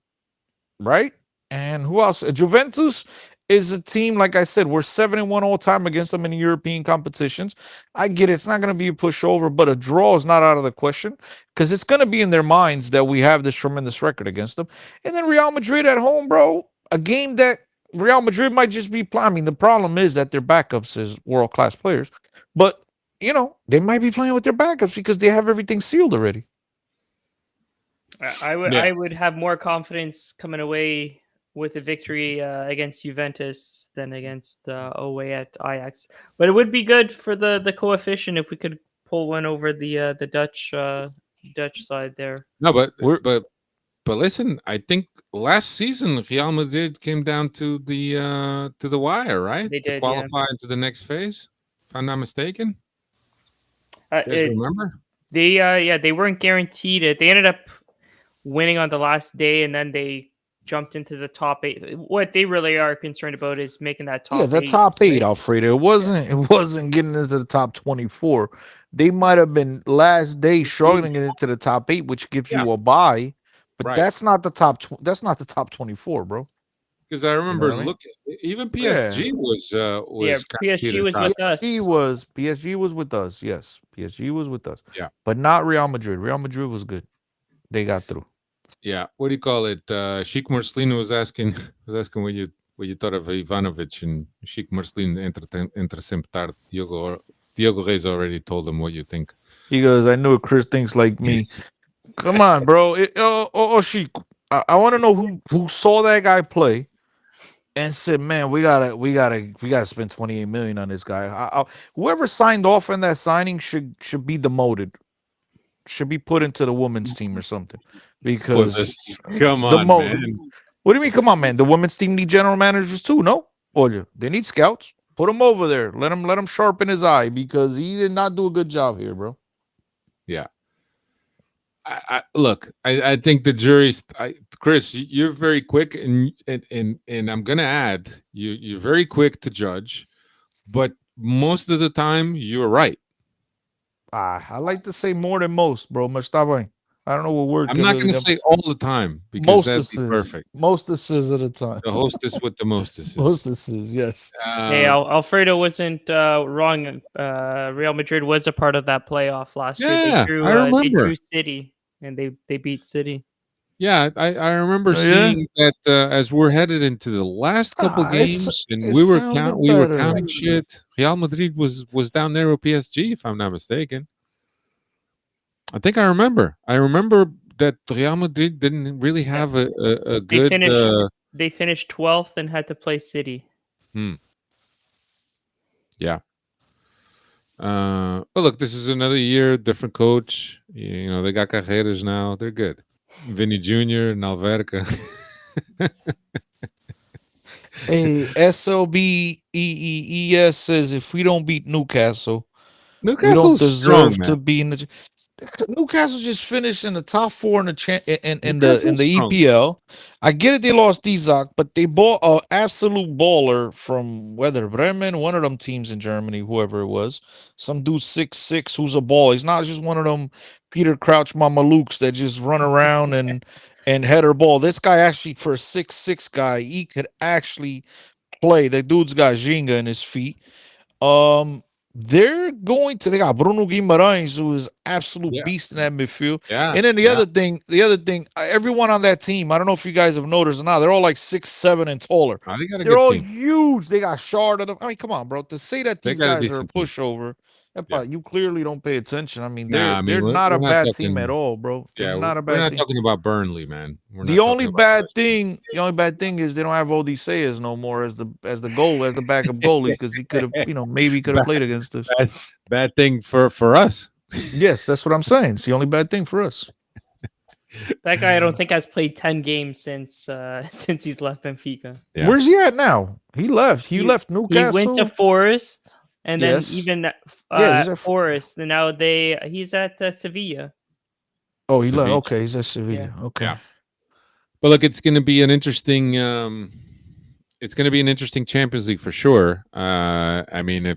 right? And who else? Juventus is a team, like I said, we're 7-1 all time against them in the European competitions. I get it. It's not going to be a pushover, but a draw is not out of the question because it's going to be in their minds that we have this tremendous record against them. And then Real Madrid at home, bro, a game that Real Madrid might just be. I mean, the problem is that their backups is world-class players. But you know, they might be playing with their backups because they have everything sealed already. I would have more confidence coming away with a victory against Juventus than against away at Ajax. But it would be good for the coefficient if we could pull one over the Dutch side there. No, We're but listen, I think last season Real Madrid came down to the wire, right? They To did, yeah. qualify into the next phase, if I'm not mistaken. Uh, You guys it, remember? they weren't guaranteed it. They ended up winning on the last day, and then they jumped into the top 8. What they really are concerned about is making that top yeah, the 8. top 8, right? Alfredo. It wasn't getting into the top 24. They might have been last day struggling to get into the top 8, which gives Yeah. you a bye, but Right. that's not the top that's not the top 24, bro. Because I remember what I mean? looking, even PSG was Yeah, kinda PSG teeter was totter. with us. PSG was with us. Yes, PSG was with us. Yeah. But not Real Madrid. Real Madrid was good. They got through. Yeah, what do you call it? Sheikh Marcelino was asking what you thought of Ivanovic, and Sheikh Marcelino interceptar. Diogo Reis already told him what you think. He goes, I knew Chris thinks like me. Come on, bro. Sheik, I want to know who saw that guy play and said, "Man, we gotta spend 28 million on this guy." Whoever signed off on that signing should be demoted. Should be put into the women's team or something. Because Come on, man. What do you mean? Come on, man. The women's team need general managers too, no? Olha, they need scouts. Put him over there. Let him sharpen his eye because he did not do a good job here, bro. Yeah. I think the jury's. Chris, you're very quick, and I'm gonna add, you're very quick to judge, but most of the time you're right. I like to say more than most, bro. Mas tá bem. I don't know what word. I'm not gonna say all the time because that'd be perfect. Mostesses at a time. The hostess with the mostesses. Mostesses, yes. Hey, Alfredo wasn't wrong. Real Madrid was a part of that playoff last year. Yeah, They I remember. They drew City, and they beat City. Yeah, I remember seeing that as we're headed into the last couple games, and we were counting shit. Real Madrid was down there with PSG, if I'm not mistaken. I think I remember. I remember that Real Madrid didn't really have a good. They finished 12th and had to play City. Yeah. But look, this is another year, different coach. You know, they got Carreras now. They're good. Vinny Jr., Nalverca. Hey, SLBEES says if we don't beat Newcastle, we don't Newcastle's deserve strong, to man. be in the. Newcastle just finished in the top 4 in the in Newcastle's the strong. EPL. I get it, they lost Isaac, but they bought an absolute baller from whether Bremen, one of them teams in Germany, whoever it was. Some dude 6'6" who's a ball. He's not just one of them Peter Crouch Mamalukes that just run around and header ball. This guy actually, for a 6'6" guy, he could actually play. The dude's got Ginga in his feet. They got Bruno Guimarães, who is absolute beast in that midfield. Yeah. And then the other thing, everyone on that team, I don't know if you guys have noticed or not, they're all like 6'7" and taller. They got a They're good all team. huge. They got shard. I mean, come on, bro. To say that these guys are a pushover, you clearly don't pay attention. I mean, they're not a bad team at all, bro. They're not a bad team. We're not talking about Burnley, man. The only bad thing is they don't have Odysseus no more as the backup goalie because he could have, maybe he could have played against us. Bad thing for us. Yes, that's what I'm saying. It's the only bad thing for us. That guy, I don't think has played 10 games since he's left Benfica. Yeah. Where's he at now? He left. He left Newcastle. He went to Forest, and then even Forest. And now he's at Sevilla. Oh, he left. Okay, he's at Sevilla. Yeah. Okay. Yeah. But look, it's going to be an interesting. Champions League for sure. I mean,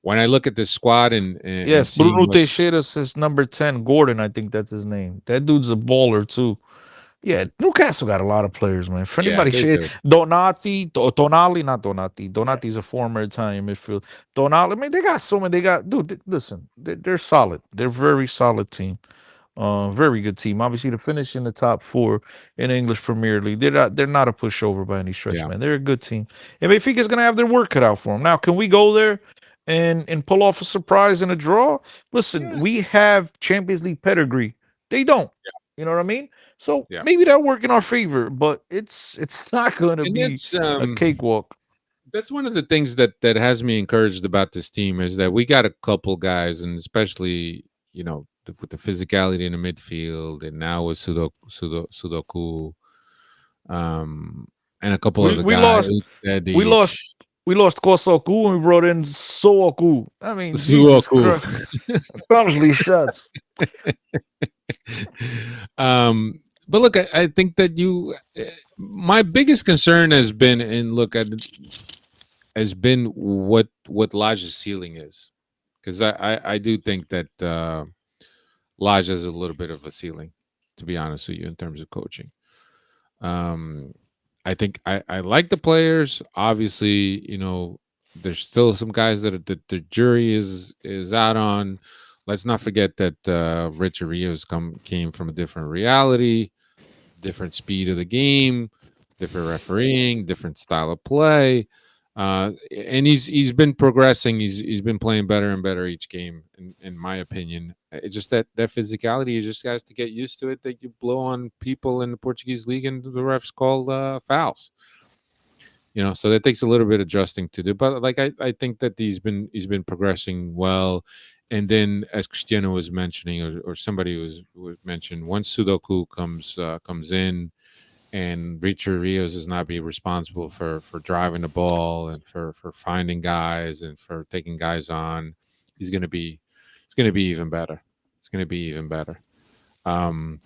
when I look at this squad and yes, Bruno Teixeira says number 10, Gordon. I think that's his name. That dude's a baller too. Yeah, Newcastle got a lot of players, man. For anybody, Donati, Tonali, not Donati. Donati's a former Italian midfield. Tonali, I mean, they got so many. Listen, they're solid. They're a very solid team. Very good team. Obviously, to finish in the top 4 in English Premier League, they're not a pushover by any stretch, man. They're a good team. And Benfica's gonna have their work cut out for them. Now, can we go there and pull off a surprise and a draw. Listen, Yeah, we have Champions League pedigree. They don't. You know what I mean? So yeah. maybe that work in our favor, but it's not going to And be it's a cakewalk. that's one of the things that has me encouraged about this team is that we got a couple guys, and especially with the physicality in the midfield, and now with Sudoku, um, and a couple We other we guys, lost we Edic, lost we lost Kosoku and we brought in Sooku. I mean, Jesus Sudoku. Christ. Probably shots. But look, I think that my biggest concern has been, and look, has been what Laj's ceiling is, because I do think that Laj has a little bit of a ceiling, to be honest with you, in terms of coaching. Um, I think I like the players. Obviously, there's still some guys that the jury is out on. Let's not forget that Richard Rios came from a different reality, different speed of the game, different refereeing, different style of play. And he's been progressing. He's been playing better and better each game, in my opinion. It's just that physicality. You just has to get used to it. That you blow on people in the Portuguese league, and the refs call fouls. So that takes a little bit adjusting to do. But like I think that he's been progressing well. And then, as Cristiano was mentioning, or somebody was mentioned, once Sudoku comes in, and Richard Rios is not be responsible for driving the ball and for finding guys and for taking guys on, he's gonna be it's gonna be even better. It's gonna be even better. Um,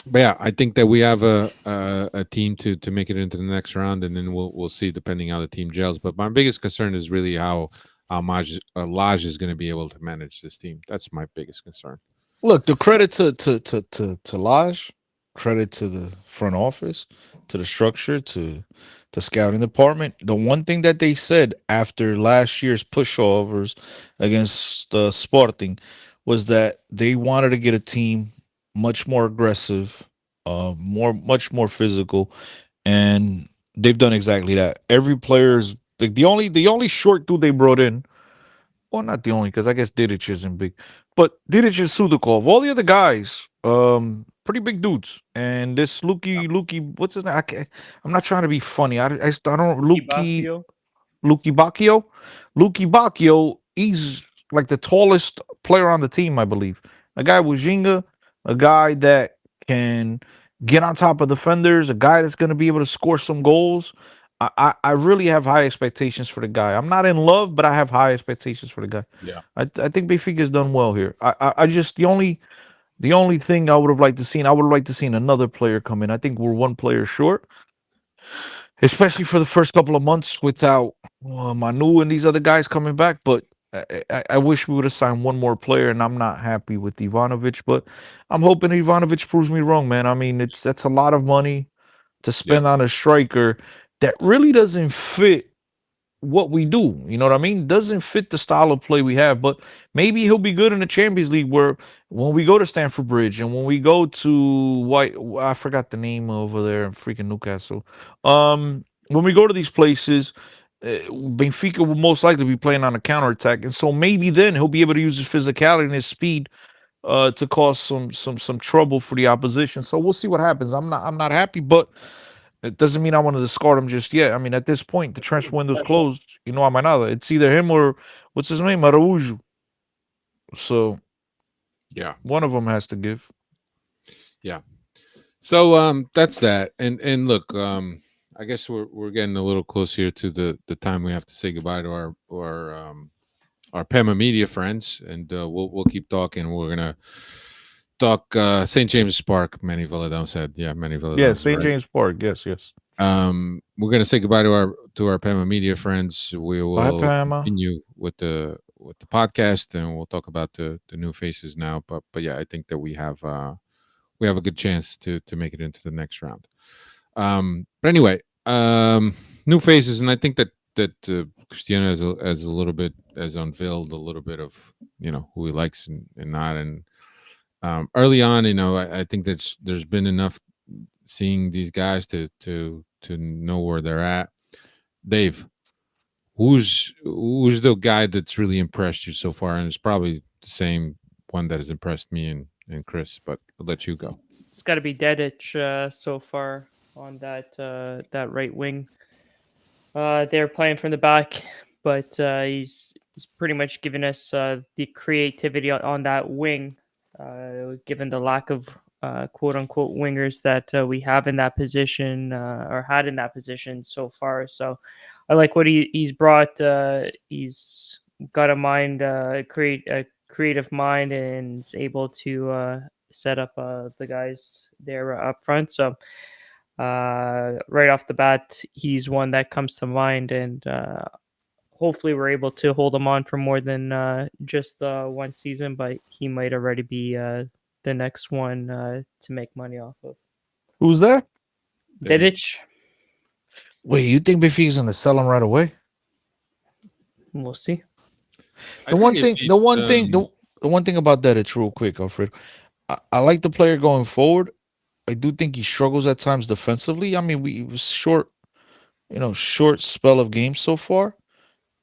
but yeah, I think that we have a team to make it into the next round, and then we'll see depending how the team gels. But my biggest concern is really how Laj is going to be able to manage this team. That's my biggest concern. Look, the credit to Lodge, credit to the front office, to the structure, to the scouting department. The one thing that they said after last year's pushovers against Sporting was that they wanted to get a team much more aggressive, much more physical, and they've done exactly that. Every player's like the only short dude they brought in, well, not the only, because I guess Didic isn't big, but Didic is Sudakov. All the other guys, pretty big dudes. And this Luki, what's his name? I'm not trying to be funny. I don't Luki Ibakio. Luki Bacchio. Luki Bacchio, he's like the tallest player on the team, I believe. A guy with Jinga, a guy that can get on top of defenders, a guy that's going to be able to score some goals. I really have high expectations for the guy. I'm not in love, but I have high expectations for the guy. Yeah. I think Benfica's done well here. I just the only thing I would have liked to seen, I would have liked to seen another player come in. I think we're one player short, especially for the first couple of months without Manu and these other guys coming back. But I wish we would have signed one more player, and I'm not happy with Ivanovic. But I'm hoping Ivanovic proves me wrong, man. I mean, that's a lot of money to Yeah. spend on a striker that really doesn't fit what we do. You know what I mean? Doesn't fit the style of play we have, but maybe he'll be good in the Champions League where when we go to Stamford Bridge and when we go to I forgot the name over there in freaking Newcastle. When we go to these places, Benfica will most likely be playing on a counterattack. And so maybe then he'll be able to use his physicality and his speed to cause some trouble for the opposition. So we'll see what happens. I'm not happy, but it doesn't mean I want to discard him just yet. I mean, at this point, the transfer window's closed. You know, I'm another. It's either him or what's his name, Araújo. So Yeah. one of them has to give. Yeah. So that's that. And look, I guess we're getting a little close here to the time we have to say goodbye to our Pema Media friends, and we'll keep talking. We're gonna talk St. James Park. Manny Villadon said, yeah, Manny Villadon. Yeah, St. James Park. Yes, yes. We're gonna say goodbye to our Pema Media friends. We will Pema. continue with the podcast, and we'll talk about the new faces now. But yeah, I think that we have a good chance to make it into the next round. But anyway, new faces, and I think that Cristiano has a little bit has unveiled a little bit of who he likes and not. And early on, I think that there's been enough seeing these guys to know where they're at. Dave, who's the guy that's really impressed you so far? And it's probably the same one that has impressed me and Chris, but I'll let you go. It's got to be Dedic so far on that right wing. They're playing from the back, but he's pretty much given us the creativity on that wing, given the lack of quote unquote wingers that we have in that position or had in that position so far. So I like what he's brought. He's got a mind, create a creative mind, and is able to set up the guys there up front. So right off the bat, he's one that comes to mind, and hopefully we're able to hold him on for more than just one season. But he might already be the next one to make money off of. Who's that? Dedic, Wait, you think Benfica's gonna sell him right away? we'll see. I The think one if thing, he's, the one thing, the one thing about that, it's real quick, Alfred. I like the player going forward. I do think he struggles at times defensively. I mean, it was short, short spell of games so far,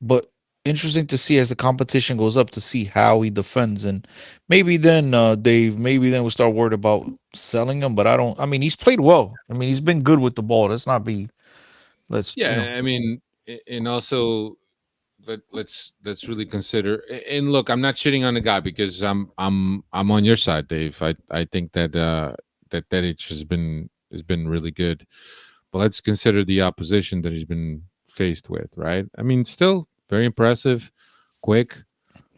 but interesting to see as the competition goes up to see how he defends, and maybe then, Dave, maybe then we'll start worried about selling him. But I don't. I mean, he's played well. I mean, he's been good with the ball. Let's not be. yeah, I mean, and also let's really consider. And look, I'm not shitting on the guy because I'm on your side, Dave. I think that that Dedic has been really good, but let's consider the opposition that he's been faced with. Right? I mean, still very impressive, quick.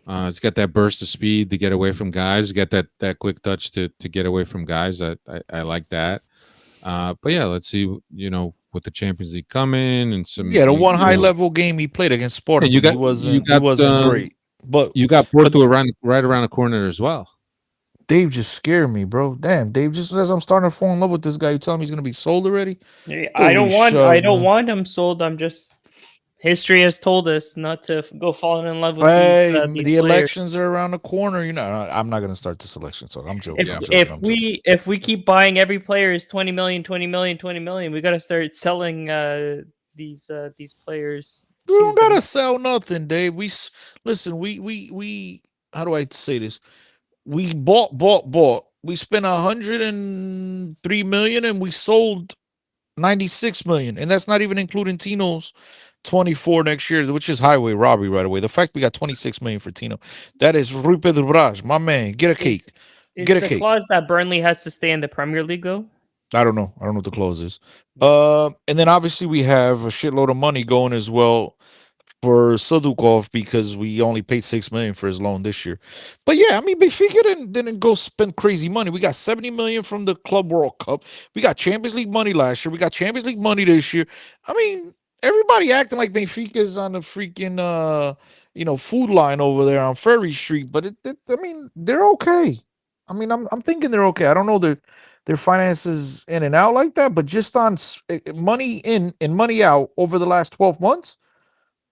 It's got that burst of speed to get away from guys. Got that quick touch to get away from guys. I like that. But yeah, let's see. With the Champions League coming and some. Yeah, the one high level game he played against Yeah, Sporting, he wasn't great. But you got Porto right around the corner as well. Dave just scared me, bro. Damn, Dave, just as I'm starting to fall in love with this guy, you telling me he's gonna be sold already? I don't Holy shove, man. want him sold. I'm just history has told us not to go falling in love with Hey, these the players. elections are around the corner. I'm not gonna start this election talk. I'm joking. If we keep buying every player is 20 million, 20 million, 20 million, we got to start selling these players. We don't gotta sell nothing, Dave. Listen. We. How do I say this? We bought. We spent 103 million and we sold 96 million, and that's not even including Tino's 24 next year, which is highway robbery right away. The fact we got 26 million for Tino, that is Rui Pedro Braz, my man. Get a cake. Is the clause that Burnley has to stay in the Premier League though? I don't know what the clause is. And then obviously we have a shitload of money going as well for Sadukov because we only paid 6 million for his loan this year. But yeah, I mean, Benfica didn't go spend crazy money. We got 70 million from the Club World Cup. We got Champions League money last year. We got Champions League money this year. I mean, everybody acting like Benfica is on the freaking food line over there on Ferry Street, but I mean, they're okay. I mean, I'm thinking they're okay. I don't know their finances in and out like that, but just on money in and money out over the last 12 months,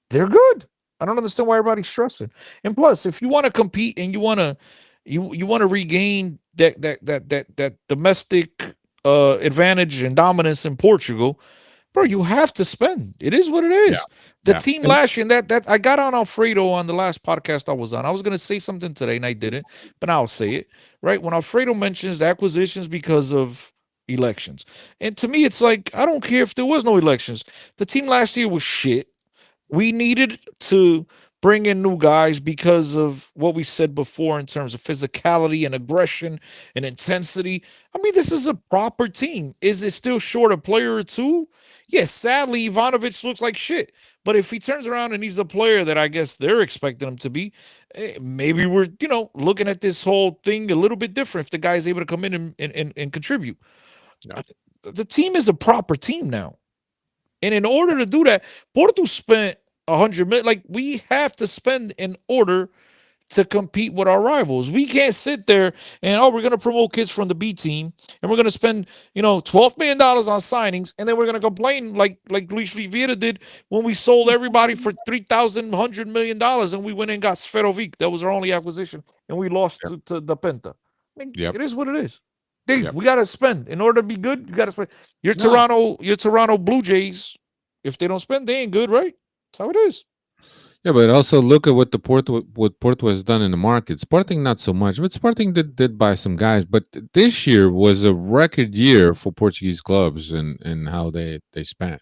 they're good. I don't understand why everybody's stressing. And plus, if you want to compete and you want to regain that domestic advantage and dominance in Portugal, bro, you have to spend. It is what it is. The team last year, and that I got on Alfredo on the last podcast I was on. I was gonna say something today and I didn't, but now I'll say it. Right when Alfredo mentions the acquisitions because of elections, and to me, it's like I don't care if there was no elections. The team last year was shit. We needed to bring in new guys because of what we said before in terms of physicality and aggression and intensity. I mean, this is a proper team. Is it still short a player or two? Yes, sadly, Ivanovic looks like shit. But if he turns around and he's a player that I guess they're expecting him to be, maybe we're, looking at this whole thing a little bit different if the guy's able to come in and contribute. Yeah. The team is a proper team now. And in order to do that, Porto spent 100 million. Like, we have to spend in order to compete with our rivals. We can't sit there and we're going to promote kids from the B team and we're going to spend $12 million on signings, and then we're going to complain like Luis Vieira did when we sold everybody for $3,100 million and we went and got Sferovic. That was our only acquisition, and we lost to the Penta. I mean, it is what it is. Dave, we got to spend in order to be good. You got to spend. Your Toronto Blue Jays, if they don't spend, they ain't good, right? That's how it is. Yeah, but also look at what Porto has done in the market. Sporting not so much, but Sporting did buy some guys. But this year was a record year for Portuguese clubs and how they spent.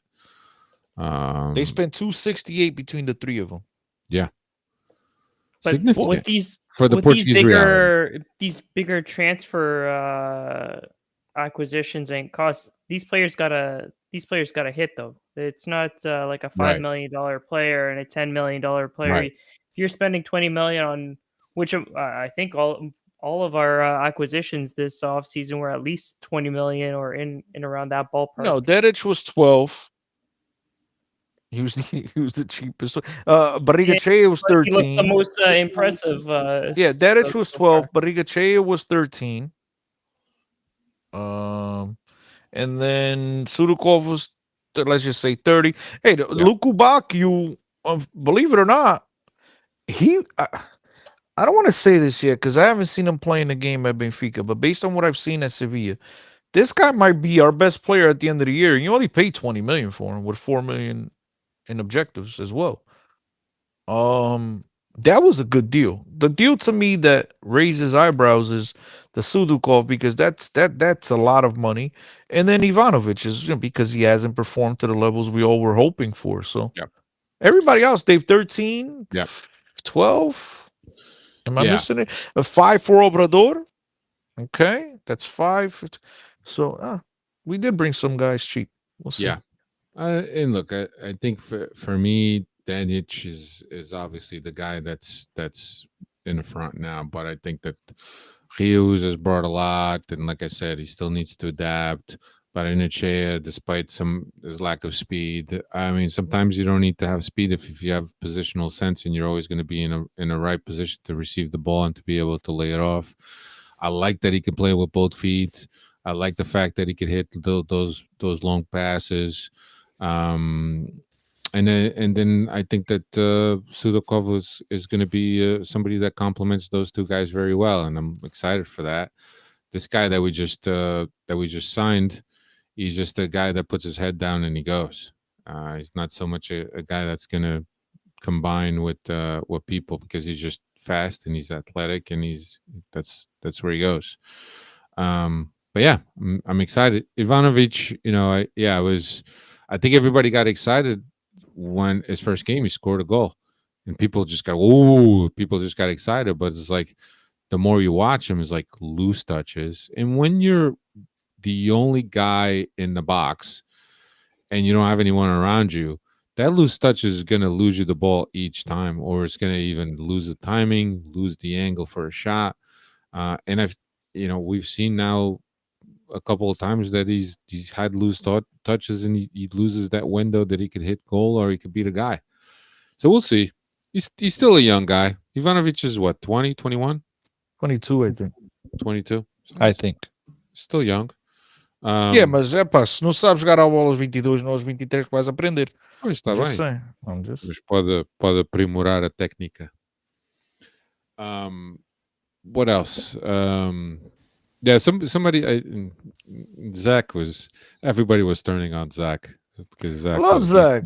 They spent 268 between the three of them. Yeah, But significant for the Portuguese reality. these bigger transfer acquisitions and costs, these players gotta hit though. It's not like a $5 million player and a $10 million player. Right. If you're spending 20 million on, which I think all of our acquisitions this off season were at least 20 million or in around that ballpark. No, Dedic was 12. He was he was the cheapest. Barrigachea was He looked the 13. most impressive. Yeah, Dedic was so far. 12. Barrigachea was 13. And then Sudakov was, let's just say 30. Hey, Luku believe it or not, I don't want to say this yet because I haven't seen him playing the game at Benfica, but based on what I've seen at Sevilla, this guy might be our best player at the end of the year. You only paid 20 million for him with 4 million in objectives as well. That was a good deal. The deal to me that raises eyebrows is the Sudukov because that's a lot of money, and then Ivanovic is because he hasn't performed to the levels we all were hoping for. So Yep. everybody else, they've 13, Yep. 12. Am I missing it? A 5 for Obrador. Okay, that's 5. So we did bring some guys cheap. We'll see. Yeah. And look, I think for me, Danic is obviously the guy that's in the front now. But I think that Hughes has brought a lot, and like I said, he still needs to adapt. But Inachea, despite his lack of speed, I mean, sometimes you don't need to have speed if you have positional sense, and you're always going to be in a right position to receive the ball and to be able to lay it off. I like that he can play with both feet. I like the fact that he could hit those long passes. And then I think that Sudakov is going to be somebody that complements those two guys very well, and I'm excited for that. This guy that we just signed, he's just a guy that puts his head down and he goes. He's not so much a guy that's going to combine with people because he's just fast and he's athletic and that's where he goes. But yeah, I'm excited. Ivanovic, I think everybody got excited when his first game he scored a goal, and people just got excited. But it's like the more you watch him, it's like loose touches, and when you're the only guy in the box and you don't have anyone around you, that loose touch is going to lose you the ball each time, or it's going to even lose the timing, lose the angle for a shot. And we've seen now a couple of times that he's had loose touches and he loses that window that he could hit goal or he could beat a guy. So we'll see. He's still a young guy. Ivanovic is what, 20, 21? 22, I think. 22? I think. Still young. Yeah, mas se não sabes jogar a bola aos 22, não aos 23 que vais aprender. Pois está Just bem. saying. I'm just... Mas pode aprimorar a técnica. What else? Yeah, somebody. Everybody was turning on Zach because Zach. I love Zach.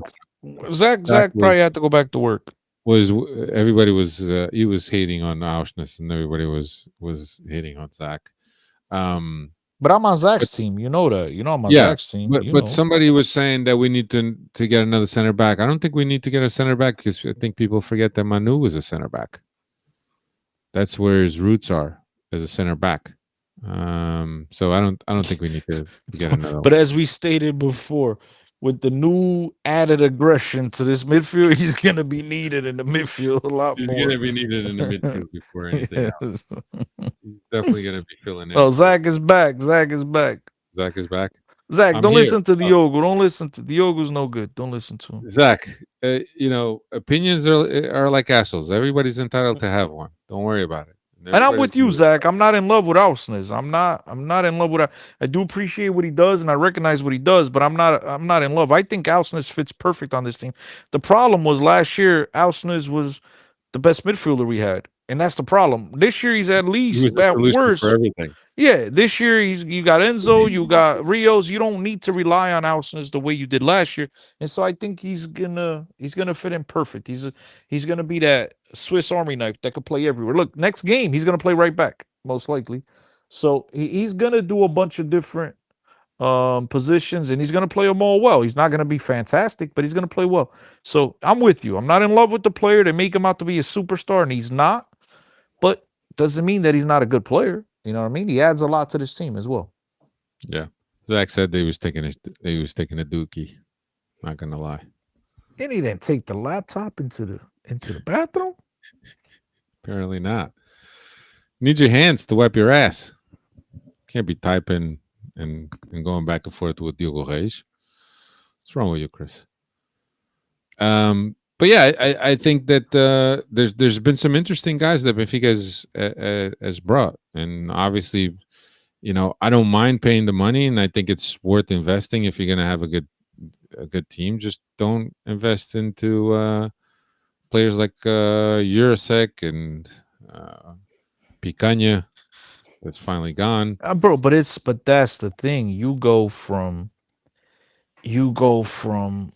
Zach probably had to go back to work. Everybody was he was hating on Auschwitz and everybody was hating on Zach. But I'm on Zach's team. You know that. You know I'm on Zach's team. But somebody was saying that we need to get another center back. I don't think we need to get a center back because I think people forget that Manu was a center back. That's where his roots are as a center back. So I don't think we need to get another. But as we stated before, with the new added aggression to this midfield, he's gonna be needed in the midfield a lot more. He's gonna be needed in the midfield before anything else. He's definitely gonna be filling in. Oh, Zach is back. Zach is back. Zach is back. Zach, don't listen to Diogo. Don't listen to Diogo's no good. Don't listen to him. Zach, opinions are like assholes. Everybody's entitled to have one. Don't worry about it. And I'm with you, Zach. I'm not in love with Ausnes. I'm not in love with. I do appreciate what he does, and I recognize what he does, but I'm not in love. I think Ausnes fits perfect on this team. The problem was last year, Ausnes was the best midfielder we had. And that's the problem. This year he's at He least was a at solution for worst. everything. Yeah, this year you got Enzo, you got Rios. You don't need to rely on Alcines the way you did last year, and so I think he's gonna fit in perfect. He's gonna be that Swiss Army knife that could play everywhere. Look, next game he's gonna play right back most likely, so he's gonna do a bunch of different positions, and he's gonna play them all well. He's not gonna be fantastic, but he's gonna play well. So I'm with you. I'm not in love with the player. They make him out to be a superstar, and he's not. But doesn't mean that he's not a good player. You know what I mean? He adds a lot to this team as well. Yeah. Zach said they was taking a dookie. Not gonna lie. And he didn't take the laptop into the bathroom. Apparently not. Need your hands to wipe your ass. Can't be typing and going back and forth with Diogo Reis. What's wrong with you, Chris? But yeah, I think that there's been some interesting guys that Benfica has brought, and obviously, I don't mind paying the money, and I think it's worth investing if you're gonna have a good team. Just don't invest into players like Jurasek and Picanha. That's finally gone. Bro, but that's the thing. You go from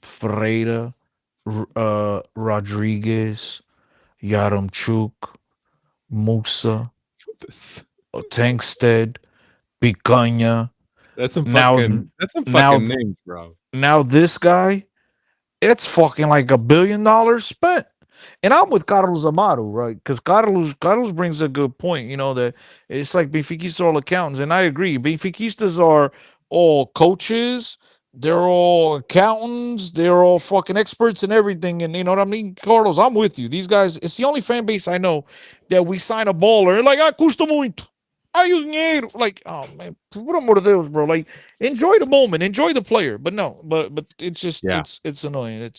Ferreira, Rodriguez, Yaremchuk, Musa, Tankstead, Picanha. That's some Now- fucking names, bro. Now this guy, it's fucking like $1 billion spent. And I'm with Carlos Amaro, right? Because Carlos brings a good point. That it's like Benfiquistas are all accountants, and I agree. Benfiquistas are all coaches. They're all accountants. They're all fucking experts in everything. And you know what I mean, Carlos? I'm with you. These guys. It's the only fan base I know that we sign a baller and like, custa muito. Ai, o dinheiro. Like, oh man, por amor de Deus, bro. Like, enjoy the moment, enjoy the player. But no, but it's just it's annoying.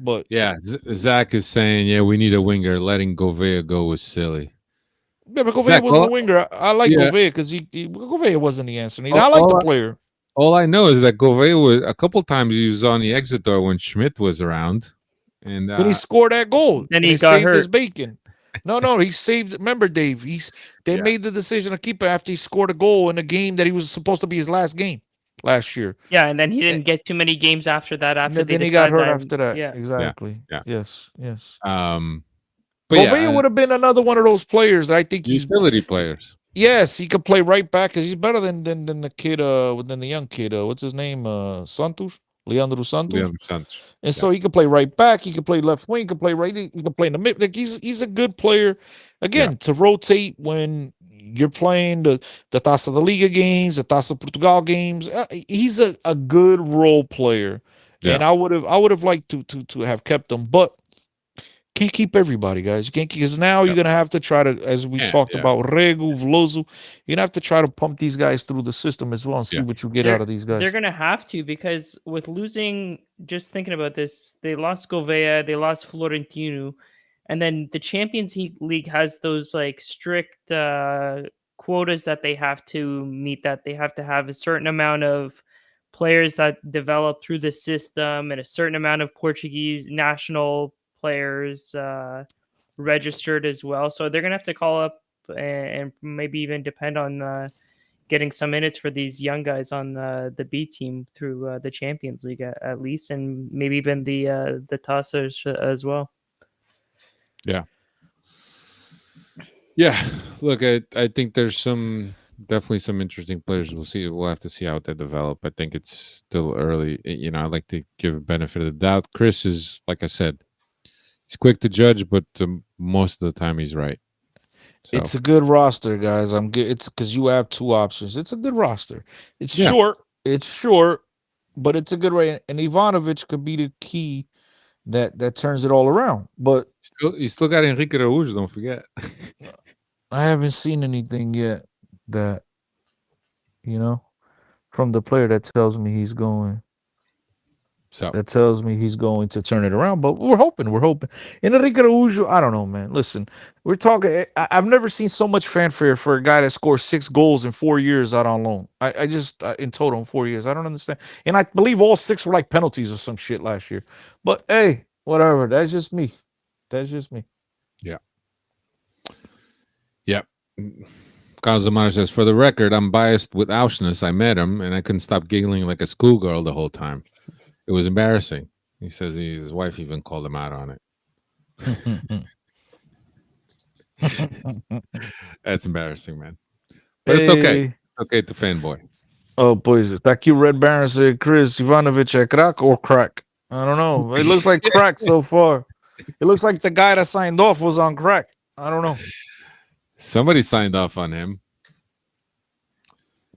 But yeah, Zach is saying, yeah, we need a winger. Letting Gouveia go was silly. Yeah, but Gouveia wasn't a winger. I like Gouveia because Gouveia wasn't the answer. I like the player. All I know is that Gouveia was a couple times he was on the exit door when Schmidt was around, and then he scored that goal. Then and he got saved hurt. his bacon. No, he saved. Remember, Dave? They made the decision to keep him after he scored a goal in a game that he was supposed to be his last game last year. Yeah, and then he didn't get too many games after that. Then he got hurt after that. Yeah, exactly. Yeah. Yes. But Gouveia would have been another one of those players. I think utility players. Yes, he could play right back because he's better than the kid. Than the young kid. What's his name? Santos. Leandro Santos. And so he could play right back. He could play left wing. He could play right. He could play in the mid. Like he's a good player. Again, to rotate when you're playing the Taça da Liga games, the Taça Portugal games. He's a good role player, and I would have liked to have kept him, but can't keep everybody, guys. You can't, because now you're gonna have to try to, as we talked about, Regu, Vlozu, you're gonna have to try to pump these guys through the system as well and see what you get out of these guys. They're gonna have to, because with losing, just thinking about this, they lost Gouveia, they lost Florentino, and then the Champions League has those like strict quotas that they have to meet, that they have to have a certain amount of players that develop through the system and a certain amount of Portuguese national players registered as well. So they're gonna have to call up and maybe even depend on getting some minutes for these young guys on the B team through the Champions League at least, and maybe even the Taças as well. Yeah. Look, I think there's definitely some interesting players. We'll have to see how they develop. I think it's still early. I like to give a benefit of the doubt. Chris is, like I said, he's quick to judge, but most of the time he's right. So. It's a good roster, guys. It's because you have two options. It's a good roster. It's short. It's short, but it's a good way. And Ivanovic could be the key that turns it all around. But you still got Enrique Araújo, don't forget. I haven't seen anything yet that, from the player that tells me he's going. That tells me he's going to turn it around, but we're hoping. And Enrique Araújo, I don't know, man. Listen, we're talking. I've never seen so much fanfare for a guy that scores 6 goals in 4 years out on loan. I just in total in 4 years. I don't understand. And I believe all 6 were like penalties or some shit last year. But hey, whatever. That's just me. Yeah. Yep. Kazumar says, for the record, I'm biased with Auschwitz. I met him, and I couldn't stop giggling like a schoolgirl the whole time. It was embarrassing. He says his wife even called him out on it. That's embarrassing, man. But it's okay. Hey. It's okay to fanboy. Oh, boys. Thank you, Red Baron said, Chris Ivanovich, a crack or crack? I don't know. It looks like crack so far. It looks like the guy that signed off was on crack. I don't know. Somebody signed off on him.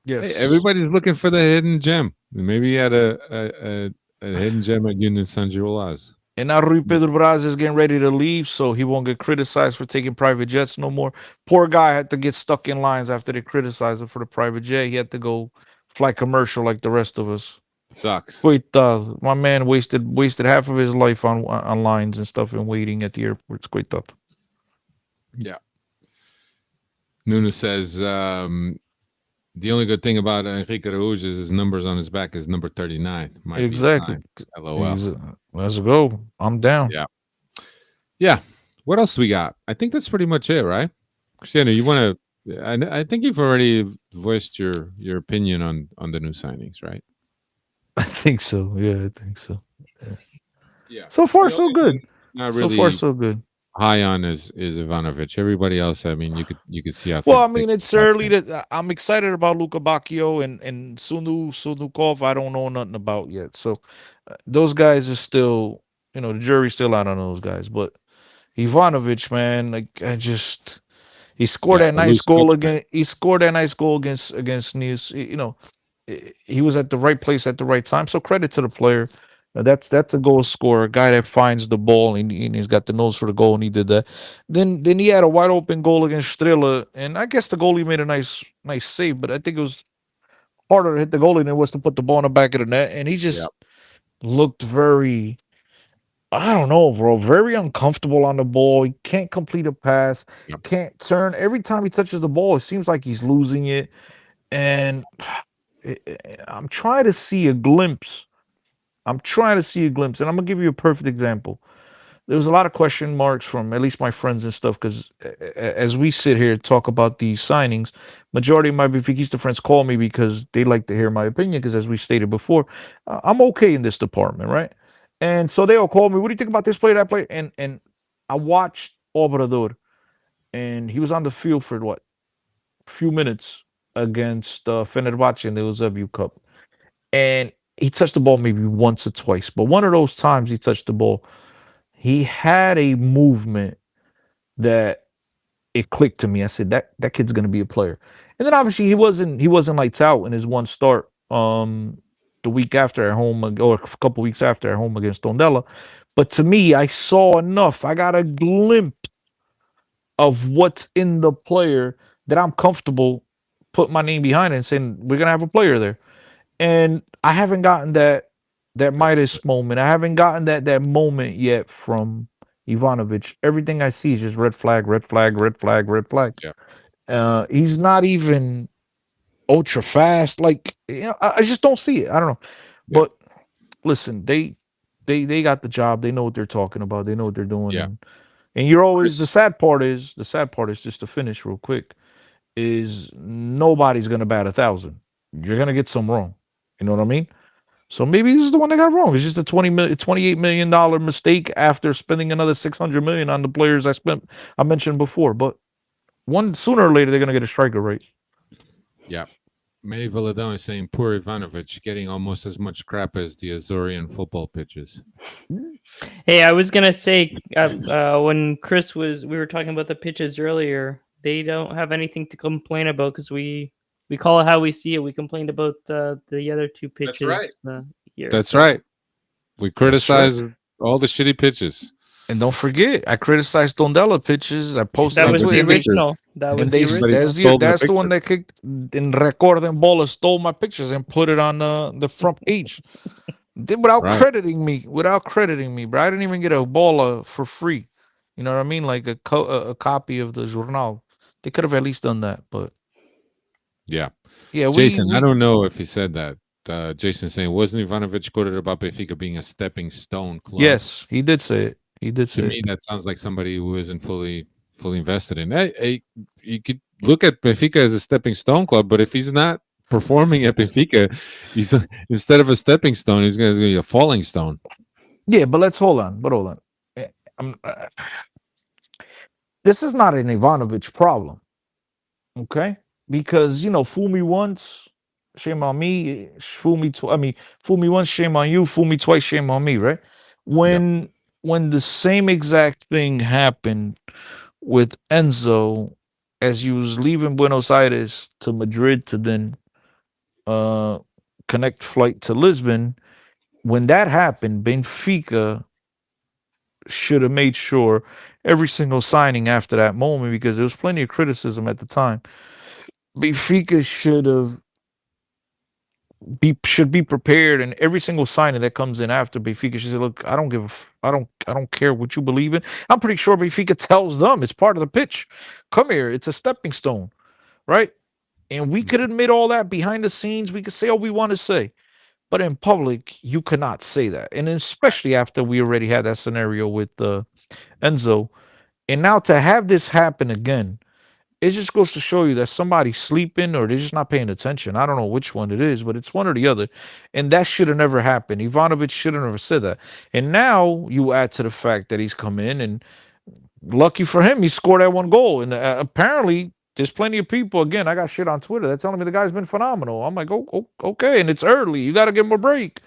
Yes. Hey, everybody's looking for the hidden gem. Maybe he had a hidden gem at Union San Girolas. And now Rui Pedro Braz is getting ready to leave, so he won't get criticized for taking private jets no more. Poor guy had to get stuck in lines after they criticized him for the private jet. He had to go fly commercial like the rest of us. Sucks. Coitado. My man wasted half of his life on lines and stuff and waiting at the airports. Coitado. Yeah. Nuno says the only good thing about Enrique Araújo is his numbers on his back is number 39. Might Exactly. Be LOL. Let's go. I'm down. Yeah. Yeah. What else we got? I think that's pretty much it, right? Cristiano, you want to? I think you've already voiced your opinion on the new signings, right? I think so. Yeah, I think so. Yeah. So far, The so only good. one Not So really far, so good. high on is Ivanovic. Everybody else, I mean, you could see how. Well, I things mean, take it's a lot early. more. I'm excited about Luka Bacchio and Sunukov. I don't know nothing about yet. So those guys are still, the jury's still out on those guys. But Ivanovic, man, like he scored Yeah, that a nice loose goal coach, man. again. He scored that nice goal against News. He was at the right place at the right time. So credit to the player. That's a goal scorer, a guy that finds the ball and he's got the nose for the goal, and he did that. Then he had a wide open goal against Strela, and I guess the goalie made a nice save, but I think it was harder to hit the goalie than it was to put the ball in the back of the net, and he Yeah, just looked very, I don't know, bro, very uncomfortable on the ball. He can't complete a pass, yeah, can't turn. Every time he touches the ball, it seems like he's losing it, and I'm trying to see a glimpse. I'm trying to see a glimpse, and I'm gonna give you a perfect example. There was a lot of question marks from at least my friends and stuff because as we sit here talk about these signings, majority of my Benfiquista friends call me because they like to hear my opinion. Because as we stated before, I'm okay in this department, right? And so they all call me. What do you think about this play, that play? And I watched Obrador, and he was on the field for what, few minutes against Fenerbahce in the Eusebio Cup, and he touched the ball maybe once or twice. But one of those times he touched the ball, he had a movement that it clicked to me. I said that kid's gonna be a player. And then obviously he wasn't lights out in his one start the week after at home or a couple weeks after at home against Tondela. But to me, I saw enough. I got a glimpse of what's in the player that I'm comfortable putting my name behind it and saying we're gonna have a player there. And I haven't gotten that that's Midas moment. I haven't gotten that moment yet from Ivanovic. Everything I see is just red flag, red flag, red flag, red flag. yeah, He's not even ultra fast. Like I just don't see it. I don't know. yeah, But listen, they got the job. They know what they're talking about. They know what they're doing. yeah. And you're always Chris, the sad part is just to finish real quick is nobody's gonna bat 1,000. You're gonna get some wrong. You know what I mean? So maybe this is the one that got wrong. It's just a $28 million mistake after spending another 600 million on the players I mentioned before. But one sooner or later they're gonna get a striker, right? yeah. Manny Villadon is saying poor Ivanovic getting almost as much crap as the Azorian football pitches. Hey, I was gonna say when we were talking about the pitches earlier. They don't have anything to complain about because we call it how we see it. We complained about the other two pitches right. here. That's so- right. We That's right. criticize all the shitty pitches. And don't forget, I criticized Tondela pitches. I posted That on was Twitter. the and they- original. That was And the they original. that's the one that kicked in Record and Bola stole my pictures and put it on the front page. Without Right. crediting me, bro. I didn't even get a Bola for free. You know what I mean? Like a copy of the journal. They could have at least done that, but Yeah. yeah, Jason, we I don't know if he said that. Jason saying, wasn't Ivanovic quoted about Benfica being a stepping stone club? yes, he did say it. He did To say me, it. that sounds like somebody who isn't fully fully invested in. You could look at Benfica as a stepping stone club, but if he's not performing at Benfica, he's instead of a stepping stone, he's going to be a falling stone. Yeah, but let's hold on. Eh, this is not an Ivanovic problem, okay? Because fool me once, shame on me. Fool me twice. I mean, fool me once, shame on you. Fool me twice, shame on me. Right? When the same exact thing happened with Enzo as he was leaving Buenos Aires to Madrid to then uh connect flight to Lisbon. When that happened, Benfica should have made sure every single signing after that moment, because there was plenty of criticism at the time. Benfica should be prepared, and every single signing that comes in after Benfica should say, "Look, I don't care what you believe in." I'm pretty sure Benfica tells them it's part of the pitch. Come here, it's a stepping stone, right? And we could admit all that behind the scenes. We could say all we want to say, but in public, you cannot say that, and especially after we already had that scenario with Enzo, and now to have this happen again, it just goes to show you that somebody's sleeping or they're just not paying attention. I don't know which one it is, but it's one or the other. And that should have never happened. Ivanovic should have never said that. And now you add to the fact that he's come in, and lucky for him, he scored that one goal. And apparently, there's plenty of people, again, I got shit on Twitter that's telling me the guy's been phenomenal. I'm like, oh, okay. And it's early. You got to give him a break.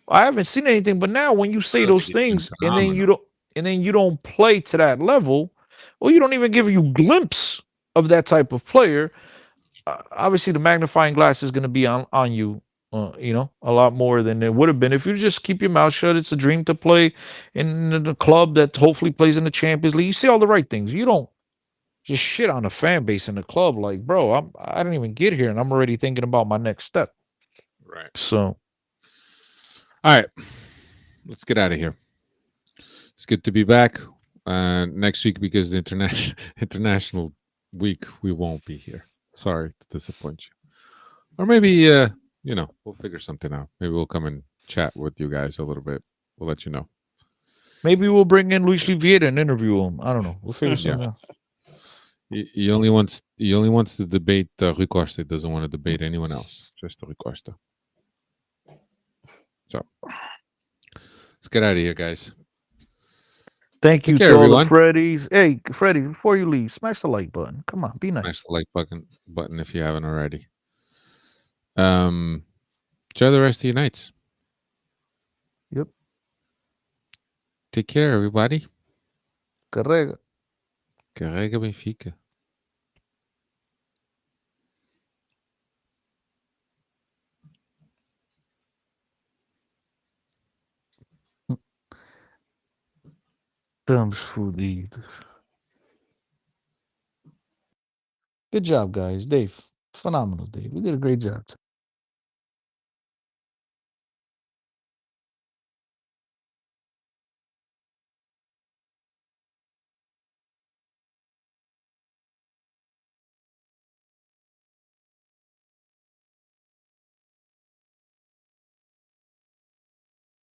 I haven't seen anything. But now when you say those He's been things phenomenal. and then you don't play to that level, or you don't even give you glimpse of that type of player, obviously the magnifying glass is going to be on you, a lot more than it would have been if you just keep your mouth shut. It's a dream to play in the club that hopefully plays in the Champions League. You say all the right things. You don't just shit on the fan base in the club like, bro, I didn't even get here and I'm already thinking about my next step. Right. So, all right, let's get out of here. It's good to be back next week because the international week we won't be here. Sorry to disappoint you. Or maybe we'll figure something out. Maybe we'll come and chat with you guys a little bit. We'll let you know. maybe we'll bring in Luis Viera and interview him. I don't know. We'll figure something out. He only wants to debate Rui Costa. He doesn't want to debate anyone else. Just Rui Costa. So let's get out of here, guys. Thank you Take care, to all everyone. the Freddies. Hey, Freddie, before you leave, smash the like button. Come on, be nice. Smash the like button if you haven't already. Enjoy the rest of your nights. Yep. Take care, everybody. Carrega. Carrega Benfica. Estamos fodidos. Good job, guys. Dave. Phenomenal, Dave. You did a great job.